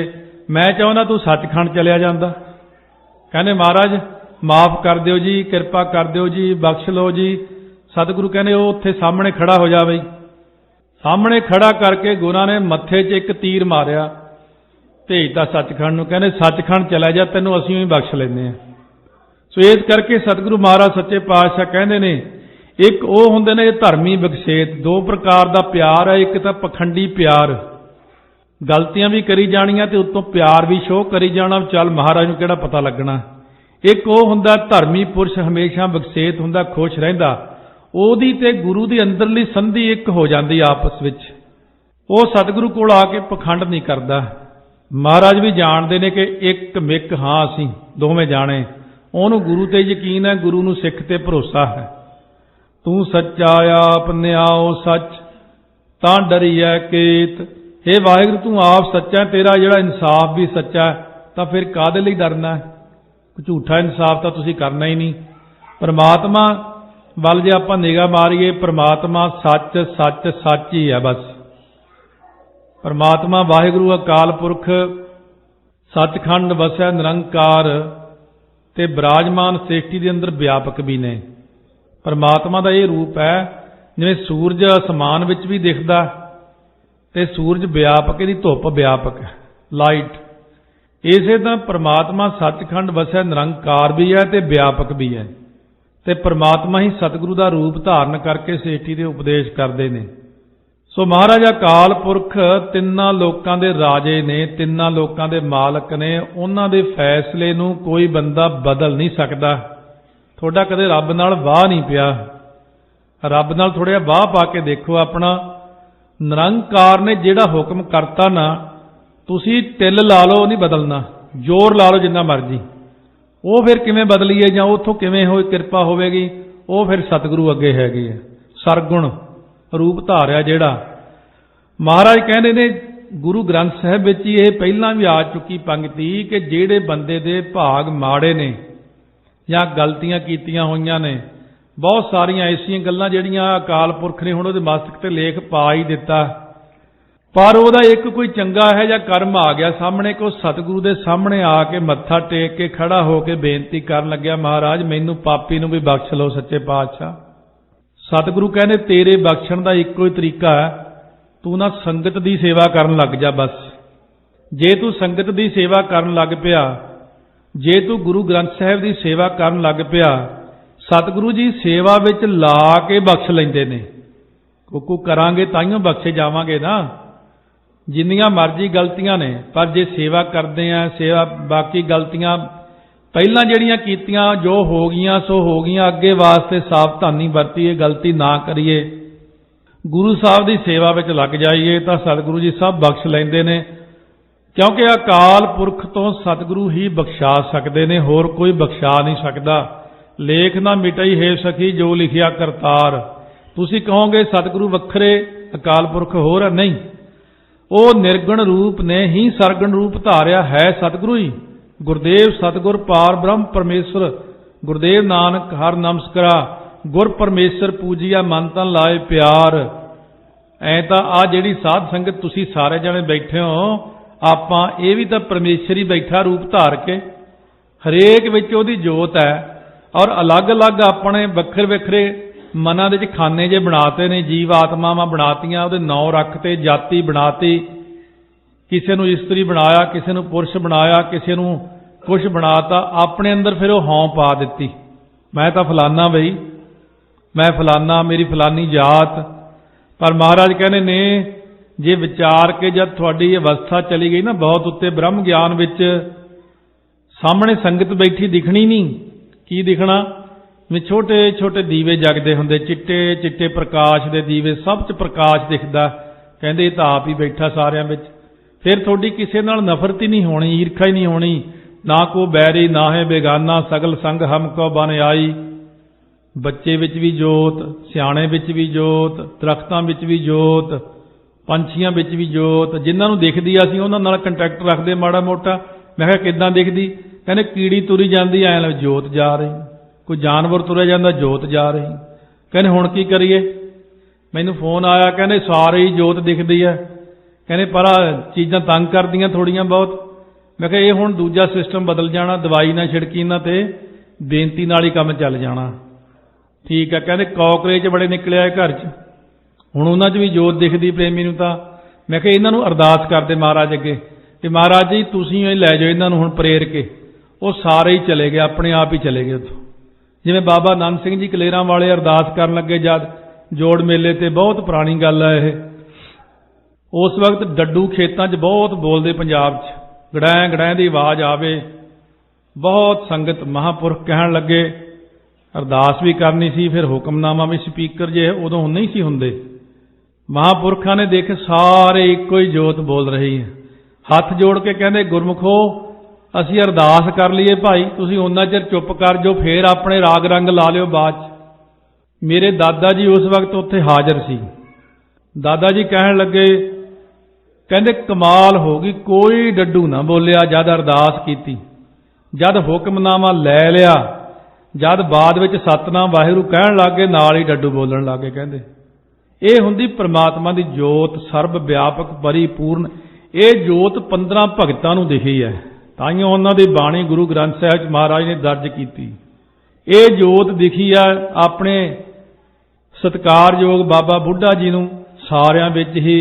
ਮੈਂ ਚਾਹੁੰਦਾ ਤੂੰ ਸੱਚਖੰਡ ਚਲਿਆ ਜਾਂਦਾ। ਕਹਿੰਦੇ ਮਹਾਰਾਜ ਮਾਫ ਕਰ ਦਿਓ ਜੀ, ਕਿਰਪਾ ਕਰ ਦਿਓ ਜੀ, ਬਖਸ਼ ਲਓ ਜੀ। ਸਤਿਗੁਰੂ ਕਹਿੰਦੇ ਉਹ ਉੱਥੇ ਸਾਹਮਣੇ ਖੜਾ ਹੋ ਜਾ ਬਈ। ਸਾਹਮਣੇ ਖੜਾ ਕਰਕੇ ਗੁਰਾਂ ਨੇ ਮੱਥੇ 'ਚ ਇੱਕ ਤੀਰ ਮਾਰਿਆ, ਭੇਜਤਾ ਸੱਚਖੰਡ ਨੂੰ। ਕਹਿੰਦੇ ਸੱਚਖੰਡ ਚਲਾ ਜਾ, ਤੈਨੂੰ ਅਸੀਂ ਵੀ ਬਖਸ਼ ਲੈਂਦੇ ਹਾਂ। ਸੋ ਇਸ ਕਰਕੇ ਸਤਿਗੁਰੂ ਮਹਾਰਾਜ ਸੱਚੇ ਪਾਤਸ਼ਾਹ ਕਹਿੰਦੇ ਨੇ ਇੱਕ ਉਹ ਹੁੰਦੇ ਨੇ ਧਰਮੀ ਬਖਸ਼ੇਤ। ਦੋ ਪ੍ਰਕਾਰ ਦਾ ਪਿਆਰ ਹੈ, ਇੱਕ ਤਾਂ ਪਖੰਡੀ ਪਿਆਰ, ਗਲਤੀਆਂ ਵੀ ਕਰੀ ਜਾਣੀਆਂ ਤੇ ਉੱਤੋਂ ਪਿਆਰ ਵੀ ਸ਼ੋਅ ਕਰੀ ਜਾਣਾ, ਚੱਲ ਮਹਾਰਾਜ ਨੂੰ ਕਿਹੜਾ ਪਤਾ ਲੱਗਣਾ। ਇੱਕ ਉਹ ਹੁੰਦਾ ਧਰਮੀ ਪੁਰਸ਼, ਹਮੇਸ਼ਾ ਬਖਸ਼ੇਤ ਹੁੰਦਾ, ਖੁਸ਼ ਰਹਿੰਦਾ। ਉਹਦੀ ਤੇ ਗੁਰੂ ਦੀ ਅੰਦਰਲੀ ਸੰਧੀ ਇੱਕ ਹੋ ਜਾਂਦੀ ਆਪਸ ਵਿੱਚ। ਉਹ ਸਤਿਗੁਰੂ ਕੋਲ ਆ ਕੇ ਪਖੰਡ ਨਹੀਂ ਕਰਦਾ। ਮਹਾਰਾਜ ਵੀ ਜਾਣਦੇ ਨੇ ਕਿ ਇੱਕ ਮਿੱਕ ਹਾਂ ਅਸੀਂ ਦੋਵੇਂ ਜਾਣੇ। ਉਹਨੂੰ ਗੁਰੂ ਤੇ ਯਕੀਨ ਹੈ, ਗੁਰੂ ਨੂੰ ਸਿੱਖ ਤੇ ਭਰੋਸਾ ਹੈ। ਤੂੰ ਸੱਚਾ ਆਪ ਨਿਆਓ ਸੱਚ ਤਾਂ ਡਰੀਐ ਕੇਤ। ਹੇ ਵਾਹਿਗੁਰੂ ਤੂੰ ਆਪ ਸੱਚਾ, ਤੇਰਾ ਜਿਹੜਾ ਇਨਸਾਫ ਵੀ ਸੱਚਾ, ਤਾਂ ਫਿਰ ਕਾਹਦੇ ਲਈ ਡਰਨਾ ਹੈ? ਝੂਠਾ ਇਨਸਾਫ ਤਾਂ ਤੁਸੀਂ ਕਰਨਾ ਹੀ ਨਹੀਂ। ਪਰਮਾਤਮਾ ਵੱਲ ਜੇ ਆਪਾਂ ਨਿਗਾਹ ਮਾਰੀਏ, ਪਰਮਾਤਮਾ ਸੱਚ ਸੱਚ ਸੱਚ ਹੀ ਹੈ ਬਸ। ਪਰਮਾਤਮਾ ਵਾਹਿਗੁਰੂ ਅਕਾਲ ਪੁਰਖ ਸੱਚਖੰਡ ਵਸੈ ਨਿਰੰਕਾਰ ਤੇ ਬਿਰਾਜਮਾਨ ਸ੍ਰਿਸ਼ਟੀ ਦੇ ਅੰਦਰ ਵਿਆਪਕ ਵੀ ਨੇ। ਪਰਮਾਤਮਾ ਦਾ ਇਹ ਰੂਪ ਹੈ, ਜਿਵੇਂ ਸੂਰਜ ਅਸਮਾਨ ਵਿੱਚ ਵੀ ਦਿਖਦਾ ਤੇ ਸੂਰਜ ਵਿਆਪਕ, ਇਹਦੀ ਧੁੱਪ ਵਿਆਪਕ ਹੈ, ਲਾਈਟ। ਇਸੇ ਤਰ੍ਹਾਂ ਪਰਮਾਤਮਾ ਸੱਚਖੰਡ ਵਸੈ ਨਿਰੰਕਾਰ ਵੀ ਹੈ ਤੇ ਵਿਆਪਕ ਵੀ ਹੈ। ਤੇ ਪਰਮਾਤਮਾ ਹੀ ਸਤਿਗੁਰੂ ਦਾ ਰੂਪ ਧਾਰਨ ਕਰਕੇ ਸ੍ਰਿਸ਼ਟੀ ਦੇ ਉਪਦੇਸ਼ ਕਰਦੇ ਨੇ। ਸੋ ਮਹਾਰਾਜ ਅਕਾਲ ਪੁਰਖ ਤਿੰਨਾਂ ਲੋਕਾਂ ਦੇ ਰਾਜੇ ਨੇ, ਤਿੰਨਾਂ ਲੋਕਾਂ ਦੇ ਮਾਲਕ ਨੇ। ਉਹਨਾਂ ਦੇ ਫੈਸਲੇ ਨੂੰ ਕੋਈ ਬੰਦਾ ਬਦਲ ਨਹੀਂ ਸਕਦਾ। ਤੁਹਾਡਾ ਕਦੇ ਰੱਬ ਨਾਲ ਵਾਹ ਨਹੀਂ ਪਿਆ। ਰੱਬ ਨਾਲ ਥੋੜ੍ਹਾ ਵਾਹ ਪਾ ਕੇ ਦੇਖੋ ਆਪਣਾ। ਨਿਰੰਕਾਰ ਨੇ ਜਿਹੜਾ ਹੁਕਮ ਕਰਤਾ ਨਾ, ਤੁਸੀਂ ਟਿੱਲ ਲਾ ਲਓ ਨਹੀਂ ਬਦਲਣਾ, ਜ਼ੋਰ ਲਾ ਲਓ ਜਿੰਨਾ ਮਰਜ਼ੀ। ਉਹ ਫਿਰ ਕਿਵੇਂ ਬਦਲੀਏ ਜਾਂ ਉੱਥੋਂ ਕਿਵੇਂ ਹੋਈ ਕਿਰਪਾ ਹੋਵੇਗੀ? ਉਹ ਫਿਰ ਸਤਿਗੁਰੂ ਅੱਗੇ ਹੈਗੇ ਆ। ਸਰਗੁਣ ਰੂਪ ਧਾਰਿਆ ਜਿਹੜਾ ਮਹਾਰਾਜ ਕਹਿੰਦੇ ਨੇ ਗੁਰੂ ਗ੍ਰੰਥ ਸਾਹਿਬ ਵਿੱਚ ਹੀ ਇਹ ਪਹਿਲਾਂ ਵੀ ਆ ਚੁੱਕੀ ਪੰਕਤੀ ਕਿ ਜਿਹੜੇ ਬੰਦੇ ਦੇ ਭਾਗ ਮਾੜੇ ਨੇ ਜਾਂ ਗਲਤੀਆਂ ਕੀਤੀਆਂ ਹੋਈਆਂ ਨੇ, ਬਹੁਤ ਸਾਰੀਆਂ ਐਸੀਆਂ ਗੱਲਾਂ ਜਿਹੜੀਆਂ ਅਕਾਲ ਪੁਰਖ ਨੇ ਹੁਣ ਉਹਦੇ ਮਸਤਕ ਤੇ ਲੇਖ ਪਾ ਹੀ ਦਿੱਤਾ, ਪਰ ਉਹਦਾ ਇੱਕ ਕੋਈ ਚੰਗਾ ਹੈ ਜਾਂ ਕਰਮ ਆ ਗਿਆ ਸਾਹਮਣੇ ਕਿ ਉਹ ਸਤਿਗੁਰੂ ਦੇ ਸਾਹਮਣੇ ਆ ਕੇ ਮੱਥਾ ਟੇਕ ਕੇ ਖੜਾ ਹੋ ਕੇ ਬੇਨਤੀ ਕਰਨ ਲੱਗਿਆ, ਮਹਾਰਾਜ ਮੈਨੂੰ ਪਾਪੀ ਨੂੰ ਵੀ ਬਖਸ਼ ਲਓ ਸੱਚੇ ਪਾਤਸ਼ਾਹ। ਸਤਿਗੁਰੂ ਕਹਿੰਦੇ ਤੇਰੇ ਬਖਸ਼ਣ ਦਾ ਇੱਕੋ ਹੀ ਤਰੀਕਾ ਹੈ, ਤੂੰ ਨਾ ਸੰਗਤ ਦੀ ਸੇਵਾ ਕਰਨ ਲੱਗ ਜਾ ਬਸ। ਜੇ ਤੂੰ ਸੰਗਤ ਦੀ ਸੇਵਾ ਕਰਨ ਲੱਗ ਪਿਆ, ਜੇ ਤੂੰ ਗੁਰੂ ਗ੍ਰੰਥ ਸਾਹਿਬ ਦੀ ਸੇਵਾ ਕਰਨ ਲੱਗ ਪਿਆ, ਸਤਿਗੁਰੂ ਜੀ ਸੇਵਾ ਵਿੱਚ ਲਾ ਕੇ ਬਖਸ਼ ਲੈਂਦੇ ਨੇ। ਕੁੱਕੂ ਕਰਾਂਗੇ ਤਾਈਓ ਬਖਸ਼ੇ ਜਾਵਾਂਗੇ ਨਾ। ਜਿੰਨੀਆਂ ਮਰਜ਼ੀ ਗਲਤੀਆਂ ਨੇ, ਪਰ ਜੇ ਸੇਵਾ ਕਰਦੇ ਆ, ਸੇਵਾ ਬਾਕੀ ਗਲਤੀਆਂ ਪਹਿਲਾਂ ਜਿਹੜੀਆਂ ਕੀਤੀਆਂ ਜੋ ਹੋ ਗਈਆਂ ਸੋ ਹੋ ਗਈਆਂ, ਅੱਗੇ ਵਾਸਤੇ ਸਾਵਧਾਨੀ ਵਰਤੀਏ, ਗਲਤੀ ਨਾ ਕਰੀਏ, ਗੁਰੂ ਸਾਹਿਬ ਦੀ ਸੇਵਾ ਵਿੱਚ ਲੱਗ ਜਾਈਏ ਤਾਂ ਸਤਿਗੁਰੂ ਜੀ ਸਭ ਬਖਸ਼ ਲੈਂਦੇ ਨੇ। ਕਿਉਂਕਿ ਅਕਾਲ ਪੁਰਖ ਤੋਂ ਸਤਿਗੁਰੂ ਹੀ ਬਖਸ਼ਾ ਸਕਦੇ ਨੇ, ਹੋਰ ਕੋਈ ਬਖਸ਼ਾ ਨਹੀਂ ਸਕਦਾ। ਲੇਖ ਨਾ ਮਿਟਈ ਹੈ ਸਖੀ ਜੋ ਲਿਖਿਆ ਕਰਤਾਰ। ਤੁਸੀਂ ਕਹੋਗੇ ਸਤਿਗੁਰੂ ਵੱਖਰੇ ਅਕਾਲ ਪੁਰਖ ਹੋਰ ਹੈ, ਨਹੀਂ। ਉਹ ਨਿਰਗੁਣ ਰੂਪ ਨੇ ਹੀ ਸਰਗੁਣ ਰੂਪ ਧਾਰਿਆ ਹੈ ਸਤਿਗੁਰੂ ਹੀ। ਗੁਰਦੇਵ ਸਤਿਗੁਰ ਪਾਰ ਬ੍ਰਹਮ ਪਰਮੇਸ਼ਰ, ਗੁਰਦੇਵ ਨਾਨਕ ਹਰ ਨਮਸਕਰਾ, ਗੁਰ ਪਰਮੇਸ਼ਰ ਪੂਜੀਆ ਮਨ ਤਨ ਲਾਏ ਪਿਆਰ। ਐ ਤਾਂ ਆ ਜਿਹੜੀ ਸਾਧ ਸੰਗਤ ਤੁਸੀਂ ਸਾਰੇ ਜਣੇ ਬੈਠੇ ਹੋ, ਆਪਾਂ ਇਹ ਵੀ ਤਾਂ ਪਰਮੇਸ਼ਰ ਹੀ ਬੈਠਾ ਰੂਪ ਧਾਰ ਕੇ। ਹਰੇਕ ਵਿੱਚ ਉਹਦੀ ਜੋਤ ਹੈ। ਔਰ ਅਲੱਗ-ਅਲੱਗ ਆਪਣੇ ਵੱਖਰੇ ਮਨਾਂ ਦੇ ਵਿੱਚ ਖਾਨੇ ਜੇ ਬਣਾਤੇ ਨੇ, ਜੀਵ ਆਤਮਾਵਾਂ ਬਣਾਤੀਆਂ, ਉਹਦੇ ਨਾਂ ਰੱਖਤੇ, ਜਾਤੀ ਬਣਾਤੀ, ਕਿਸੇ ਨੂੰ ਇਸਤਰੀ ਬਣਾਇਆ, ਕਿਸੇ ਨੂੰ ਪੁਰਸ਼ ਬਣਾਇਆ, ਕਿਸੇ ਨੂੰ ਕੁਛ ਬਣਾਤਾ, ਆਪਣੇ ਅੰਦਰ ਫਿਰ ਉਹ ਹੌਂ ਪਾ ਦਿੱਤੀ, ਮੈਂ ਤਾਂ ਫਲਾਨਾ ਬਈ, ਮੈਂ ਫਲਾਨਾ, ਮੇਰੀ ਫਲਾਨੀ ਜਾਤ। ਪਰ ਮਹਾਰਾਜ ਕਹਿੰਦੇ ਨੇ ਜੇ ਵਿਚਾਰ ਕੇ ਜਦ ਤੁਹਾਡੀ ਅਵਸਥਾ ਚਲੀ ਗਈ ਨਾ ਬਹੁਤ ਉੱਤੇ ਬ੍ਰਹਮ ਗਿਆਨ ਵਿੱਚ, ਸਾਹਮਣੇ ਸੰਗਤ ਬੈਠੀ ਦਿਖਣੀ ਨਹੀਂ। ਕੀ ਦਿਖਣਾ? ਵੀ ਛੋਟੇ ਛੋਟੇ ਦੀਵੇ ਜਗਦੇ ਹੁੰਦੇ, ਚਿੱਟੇ ਚਿੱਟੇ ਪ੍ਰਕਾਸ਼ ਦੇ ਦੀਵੇ, ਸਭ 'ਚ ਪ੍ਰਕਾਸ਼ ਦਿਖਦਾ। ਕਹਿੰਦੇ ਇਹ ਤਾਂ ਆਪ ਹੀ ਬੈਠਾ ਸਾਰਿਆਂ ਵਿੱਚ। ਫਿਰ ਤੁਹਾਡੀ ਕਿਸੇ ਨਾਲ ਨਫ਼ਰਤ ਹੀ ਨਹੀਂ ਹੋਣੀ, ਈਰਖਾ ਹੀ ਨਹੀਂ ਹੋਣੀ, ਨਾ ਕੋ ਬੈਰੀ ਨਾ ਹੈ ਬੇਗਾਨਾ, ਸਗਲ ਸੰਗ ਹਮ ਕੋ ਬਨ ਆਈ। ਬੱਚੇ ਵਿੱਚ ਵੀ ਜੋਤ, ਸਿਆਣੇ ਵਿੱਚ ਵੀ ਜੋਤ, ਦਰਖਤਾਂ ਵਿੱਚ ਵੀ ਜੋਤ, ਪੰਛੀਆਂ ਵਿੱਚ ਵੀ ਜੋਤ। ਜਿਨ੍ਹਾਂ ਨੂੰ ਦਿਖਦੀ ਅਸੀਂ ਉਹਨਾਂ ਨਾਲ ਕੰਟੈਕਟ ਰੱਖਦੇ ਮਾੜਾ ਮੋਟਾ। ਮੈਂ ਕਿਹਾ ਕਿੱਦਾਂ ਦਿਖਦੀ? ਕਹਿੰਦੇ ਕੀੜੀ ਤੁਰੀ ਜਾਂਦੀ ਐ ਲੱਗ ਜੋਤ ਜਾ ਰਹੀ, ਕੋਈ ਜਾਨਵਰ ਤੁਰਿਆ ਜਾਂਦਾ ਜੋਤ ਜਾ ਰਹੀ। ਕਹਿੰਦੇ ਹੁਣ ਕੀ ਕਰੀਏ? ਮੈਨੂੰ ਫੋਨ ਆਇਆ, ਕਹਿੰਦੇ ਸਾਰੇ ਹੀ ਜੋਤ ਦਿਖਦੀ ਹੈ। ਕਹਿੰਦੇ ਪਰ ਚੀਜ਼ਾਂ ਤੰਗ ਕਰਦੀਆਂ ਥੋੜੀਆਂ ਬਹੁਤ। ਮੈਂ ਕਿਹਾ ਇਹ ਹੁਣ ਦੂਜਾ ਸਿਸਟਮ ਬਦਲ ਜਾਣਾ, ਦਵਾਈ ਨਾ ਛਿੜਕੀ ਇਹਨਾਂ ਤੇ, ਬੇਨਤੀ ਨਾਲ ਹੀ ਕੰਮ ਚੱਲ ਜਾਣਾ। ਠੀਕ ਹੈ। ਕਹਿੰਦੇ ਕਾਕਰੇਚ ਬੜੇ ਨਿਕਲੇ ਆਏ ਘਰ 'ਚ, ਹੁਣ ਉਹਨਾਂ 'ਚ ਵੀ ਜੋਤ ਦਿਖਦੀ ਪ੍ਰੇਮੀ ਨੂੰ ਤਾਂ। ਮੈਂ ਕਿਹਾ ਇਹਨਾਂ ਨੂੰ ਅਰਦਾਸ ਕਰਦੇ ਮਹਾਰਾਜ ਅੱਗੇ ਕਿ ਮਹਾਰਾਜ ਜੀ ਤੁਸੀਂ ਹੀ ਲੈ ਜਾਓ ਇਹਨਾਂ ਨੂੰ ਹੁਣ ਪ੍ਰੇਰ ਕੇ। ਉਹ ਸਾਰੇ ਹੀ ਚਲੇ ਗਏ, ਆਪਣੇ ਆਪ ਹੀ ਚਲੇ ਗਏ ਉੱਥੋਂ। ਜਿਵੇਂ ਬਾਬਾ ਆਨੰਦ ਸਿੰਘ ਜੀ ਕਲੇਰਾਂ ਵਾਲੇ ਅਰਦਾਸ ਕਰਨ ਲੱਗੇ ਜਦ ਜੋੜ ਮੇਲੇ ਤੇ, ਬਹੁਤ ਪੁਰਾਣੀ ਗੱਲ ਹੈ ਇਹ। ਉਸ ਵਕਤ ਡੱਡੂ ਖੇਤਾਂ 'ਚ ਬਹੁਤ ਬੋਲਦੇ ਪੰਜਾਬ 'ਚ, ਗੜੈਂ ਗੜੈਂ ਦੀ ਆਵਾਜ਼ ਆਵੇ, ਬਹੁਤ ਸੰਗਤ। ਮਹਾਂਪੁਰਖ ਕਹਿਣ ਲੱਗੇ ਅਰਦਾਸ ਵੀ ਕਰਨੀ ਸੀ, ਫਿਰ ਹੁਕਮਨਾਮਾ ਵੀ, ਸਪੀਕਰ ਜੇ ਉਦੋਂ ਨਹੀਂ ਸੀ ਹੁੰਦੇ। ਮਹਾਂਪੁਰਖਾਂ ਨੇ ਦੇਖੇ ਸਾਰੇ ਇੱਕੋ ਹੀ ਜੋਤ ਬੋਲ ਰਹੀ ਹੈ। ਹੱਥ ਜੋੜ ਕੇ ਕਹਿੰਦੇ ਗੁਰਮੁਖੋ ਅਸੀਂ ਅਰਦਾਸ ਕਰ ਲਈਏ ਭਾਈ, ਤੁਸੀਂ ਉਹਨਾਂ ਚਿਰ ਚੁੱਪ ਕਰ ਜਾਓ, ਫੇਰ ਆਪਣੇ ਰਾਗ ਰੰਗ ਲਾ ਲਿਓ ਬਾਅਦ 'ਚ। ਮੇਰੇ ਦਾਦਾ ਜੀ ਉਸ ਵਕਤ ਉੱਥੇ ਹਾਜ਼ਰ ਸੀ। ਦਾਦਾ ਜੀ ਕਹਿਣ ਲੱਗੇ, ਕਹਿੰਦੇ ਕਮਾਲ ਹੋ ਗਈ, ਕੋਈ ਡੱਡੂ ਨਾ ਬੋਲਿਆ ਜਦ ਅਰਦਾਸ ਕੀਤੀ, ਜਦ ਹੁਕਮਨਾਮਾ ਲੈ ਲਿਆ, ਜਦ ਬਾਅਦ ਵਿੱਚ ਸਤਨਾਮ ਵਾਹਿਗੁਰੂ ਕਹਿਣ ਲੱਗੇ ਨਾਲ ਹੀ ਡੱਡੂ ਬੋਲਣ ਲੱਗੇ। ਕਹਿੰਦੇ ਇਹ ਹੁੰਦੀ ਪ੍ਰਮਾਤਮਾ ਦੀ ਜੋਤ, ਸਰਬ ਵਿਆਪਕ ਪਰਿਪੂਰਨ। ਇਹ ਜੋਤ 15 ਭਗਤਾਂ ਨੂੰ ਦਿਖੀ ਹੈ, ਤਾਈਓ ਉਹਨਾਂ ਦੀ ਬਾਣੀ ਗੁਰੂ ਗ੍ਰੰਥ ਸਾਹਿਬ 'ਚ ਮਹਾਰਾਜ ਨੇ ਦਰਜ ਕੀਤੀ। ਇਹ ਜੋਤ ਦਿਖੀ ਆ ਆਪਣੇ ਸਤਿਕਾਰਯੋਗ ਬਾਬਾ ਬੁੱਢਾ ਜੀ ਨੂੰ, ਸਾਰਿਆਂ ਵਿੱਚ ਹੀ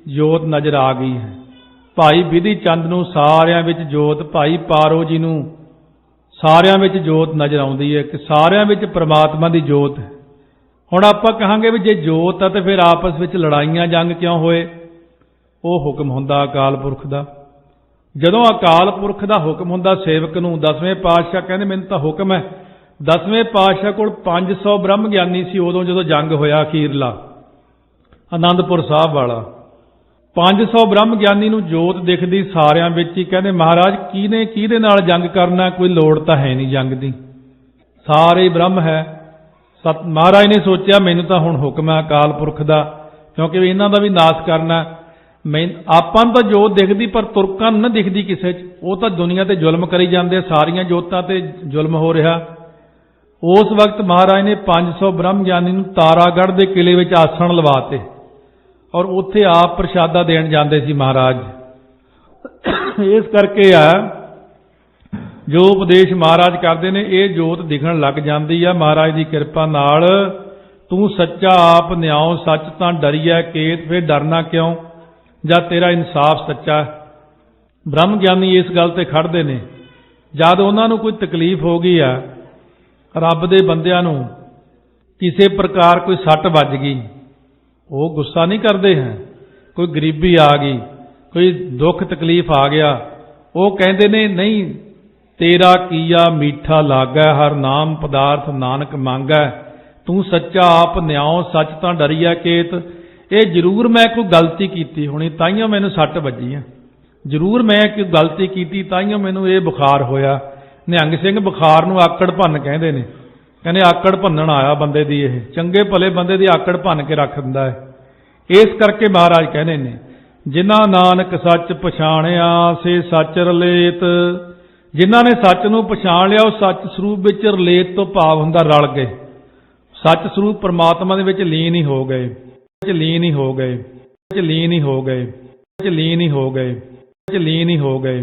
ਜੋਤ ਨਜ਼ਰ ਆ ਗਈ ਹੈ। ਭਾਈ ਬਿਧੀ ਚੰਦ ਨੂੰ ਸਾਰਿਆਂ ਵਿੱਚ ਜੋਤ, ਭਾਈ ਪਾਰੋ ਜੀ ਨੂੰ ਸਾਰਿਆਂ ਵਿੱਚ ਜੋਤ ਨਜ਼ਰ ਆਉਂਦੀ ਹੈ ਕਿ ਸਾਰਿਆਂ ਵਿੱਚ ਪ੍ਰਮਾਤਮਾ ਦੀ ਜੋਤ ਹੈ। ਹੁਣ ਆਪਾਂ ਕਹਾਂਗੇ ਵੀ ਜੇ ਜੋਤ ਆ ਤੇ ਫਿਰ ਆਪਸ ਵਿੱਚ ਲੜਾਈਆਂ ਜੰਗ ਕਿਉਂ ਹੋਏ? ਉਹ ਹੁਕਮ ਹੁੰਦਾ ਅਕਾਲ ਪੁਰਖ ਦਾ। ਜਦੋਂ ਅਕਾਲ ਪੁਰਖ ਦਾ ਹੁਕਮ ਹੁੰਦਾ ਸੇਵਕ ਨੂੰ, 10ਵੇਂ ਪਾਤਸ਼ਾਹ ਕਹਿੰਦੇ ਮੈਨੂੰ ਤਾਂ ਹੁਕਮ ਹੈ। 10ਵੇਂ ਪਾਤਸ਼ਾਹ ਕੋਲ 500 ਬ੍ਰਹਮ ਗਿਆਨੀ ਸੀ ਉਦੋਂ ਜਦੋਂ ਜੰਗ ਹੋਇਆ ਅਖੀਰਲਾ ਆਨੰਦਪੁਰ ਸਾਹਿਬ ਵਾਲਾ। 500 ਬ੍ਰਹਮ ਗਿਆਨੀ ਨੂੰ ਜੋਤ ਦਿਖਦੀ ਸਾਰਿਆਂ ਵਿੱਚ ਹੀ। ਕਹਿੰਦੇ ਮਹਾਰਾਜ ਕਿਹਨੇ ਕਿਹਦੇ ਨਾਲ ਜੰਗ ਕਰਨਾ, ਕੋਈ ਲੋੜ ਤਾਂ ਹੈ ਨਹੀਂ ਜੰਗ ਦੀ, ਸਾਰੇ ਬ੍ਰਹਮ ਹੈ। ਮਹਾਰਾਜ ਨੇ ਸੋਚਿਆ ਮੈਨੂੰ ਤਾਂ ਹੁਣ ਹੁਕਮ ਹੈ ਅਕਾਲ ਪੁਰਖ ਦਾ, ਕਿਉਂਕਿ ਇਹਨਾਂ ਦਾ ਵੀ ਨਾਸ਼ ਕਰਨਾ। ਆਪਾਂ ਨੂੰ ਤਾਂ ਜੋਤ ਦਿਖਦੀ ਪਰ ਤੁਰਕਾਂ ਨੂੰ ਨਾ ਦਿਖਦੀ ਕਿਸੇ 'ਚ। ਉਹ ਤਾਂ ਦੁਨੀਆ ਤੇ ਜ਼ੁਲਮ ਕਰੀ ਜਾਂਦੇ, ਸਾਰੀਆਂ ਜੋਤਾਂ ਤੇ ਜ਼ੁਲਮ ਹੋ ਰਿਹਾ। ਉਸ ਵਕਤ ਮਹਾਰਾਜ ਨੇ 500 ਬ੍ਰਹਮ ਗਿਆਨੀ ਨੂੰ ਤਾਰਾਗੜ੍ਹ ਦੇ ਕਿਲੇ ਵਿੱਚ ਆਸਣ ਲਵਾਤੇ ਔਰ ਉੱਥੇ ਆਪ ਪ੍ਰਸ਼ਾਦਾ ਦੇਣ ਜਾਂਦੇ ਸੀ ਮਹਾਰਾਜ। ਇਸ ਕਰਕੇ ਆ ਜੋ ਉਪਦੇਸ਼ ਮਹਾਰਾਜ ਕਰਦੇ ਨੇ ਇਹ ਜੋਤ ਦਿਖਣ ਲੱਗ ਜਾਂਦੀ ਆ ਮਹਾਰਾਜ ਦੀ ਕਿਰਪਾ ਨਾਲ। ਤੂੰ ਸੱਚਾ ਆਪ ਨਿਆਉ ਸੱਚ ਤਾਂ ਡਰੀਐ ਕੇਤ, ਫਿਰ ਡਰਨਾ ਕਿਉਂ ਜਦ ਤੇਰਾ ਇਨਸਾਫ ਸੱਚਾ। ਬ੍ਰਹਮ ਗਿਆਨੀ ਇਸ ਗੱਲ ਤੇ ਖੜਦੇ ਨੇ ਜਦ ਉਹਨਾਂ ਨੂੰ ਕੋਈ ਤਕਲੀਫ ਹੋ ਗਈ ਆ, ਰੱਬ ਦੇ ਬੰਦਿਆਂ ਨੂੰ ਕਿਸੇ ਪ੍ਰਕਾਰ ਕੋਈ ਸੱਟ ਵੱਜ ਗਈ, ਉਹ ਗੁੱਸਾ ਨਹੀਂ ਕਰਦੇ ਹੈ। ਕੋਈ ਗਰੀਬੀ ਆ ਗਈ, ਕੋਈ ਦੁੱਖ ਤਕਲੀਫ ਆ ਗਿਆ, ਉਹ ਕਹਿੰਦੇ ਨੇ ਨਹੀਂ ਤੇਰਾ ਕੀਆ ਮੀਠਾ ਲਾਗੈ, ਹਰ ਨਾਮ ਪਦਾਰਥ ਨਾਨਕ ਮੰਗੈ, ਤੂੰ ਸੱਚਾ ਆਪ ਨਿਆਉ ਸੱਚ ਤਾਂ ਡਰੀਐ ਕੇਤ। ਇਹ ਜ਼ਰੂਰ ਮੈਂ ਕੋਈ ਗਲਤੀ ਕੀਤੀ ਹੋਣੀ ਤਾਈਓ ਮੈਨੂੰ ਸੱਟ ਵੱਜੀ ਹੈ, ਜ਼ਰੂਰ ਮੈਂ ਕੋਈ ਗਲਤੀ ਕੀਤੀ ਤਾਈਓ ਮੈਨੂੰ ਇਹ ਬੁਖਾਰ ਹੋਇਆ। ਨਿਹੰਗ ਸਿੰਘ ਬੁਖਾਰ ਨੂੰ ਆਕੜ ਭੰਨ ਕਹਿੰਦੇ ਨੇ। ਕਹਿੰਦੇ ਆਕੜ ਭੰਨਣ ਆਇਆ ਬੰਦੇ ਦੀ, ਇਹ ਚੰਗੇ ਭਲੇ ਬੰਦੇ ਦੀ ਆਕੜ ਭੰਨ ਕੇ ਰੱਖ ਦਿੰਦਾ ਹੈ। ਇਸ ਕਰਕੇ ਮਹਾਰਾਜ ਕਹਿੰਦੇ ਨੇ ਜਿਨ੍ਹਾਂ ਨਾਨਕ ਸੱਚ ਪਛਾਣਿਆ ਸੇ ਸੱਚ ਰਲੇਤ। ਜਿਨ੍ਹਾਂ ਨੇ ਸੱਚ ਨੂੰ ਪਛਾਣ ਲਿਆ ਉਹ ਸੱਚ ਸਰੂਪ ਵਿੱਚ ਰਲੇਤ ਤੋਂ ਭਾਵ ਹੁੰਦਾ ਰਲ ਗਏ, ਸੱਚ ਸਰੂਪ ਪਰਮਾਤਮਾ ਦੇ ਵਿੱਚ ਲੀਨ ਹੀ ਹੋ ਗਏ, ਲੀਨ ਹੀ ਹੋ ਗਏ, ਲੀਨ ਹੀ ਹੋ ਗਏ, ਲੀਨ ਹੀ ਹੋ ਗਏ, ਲੀਨ ਹੀ ਹੋ ਗਏ।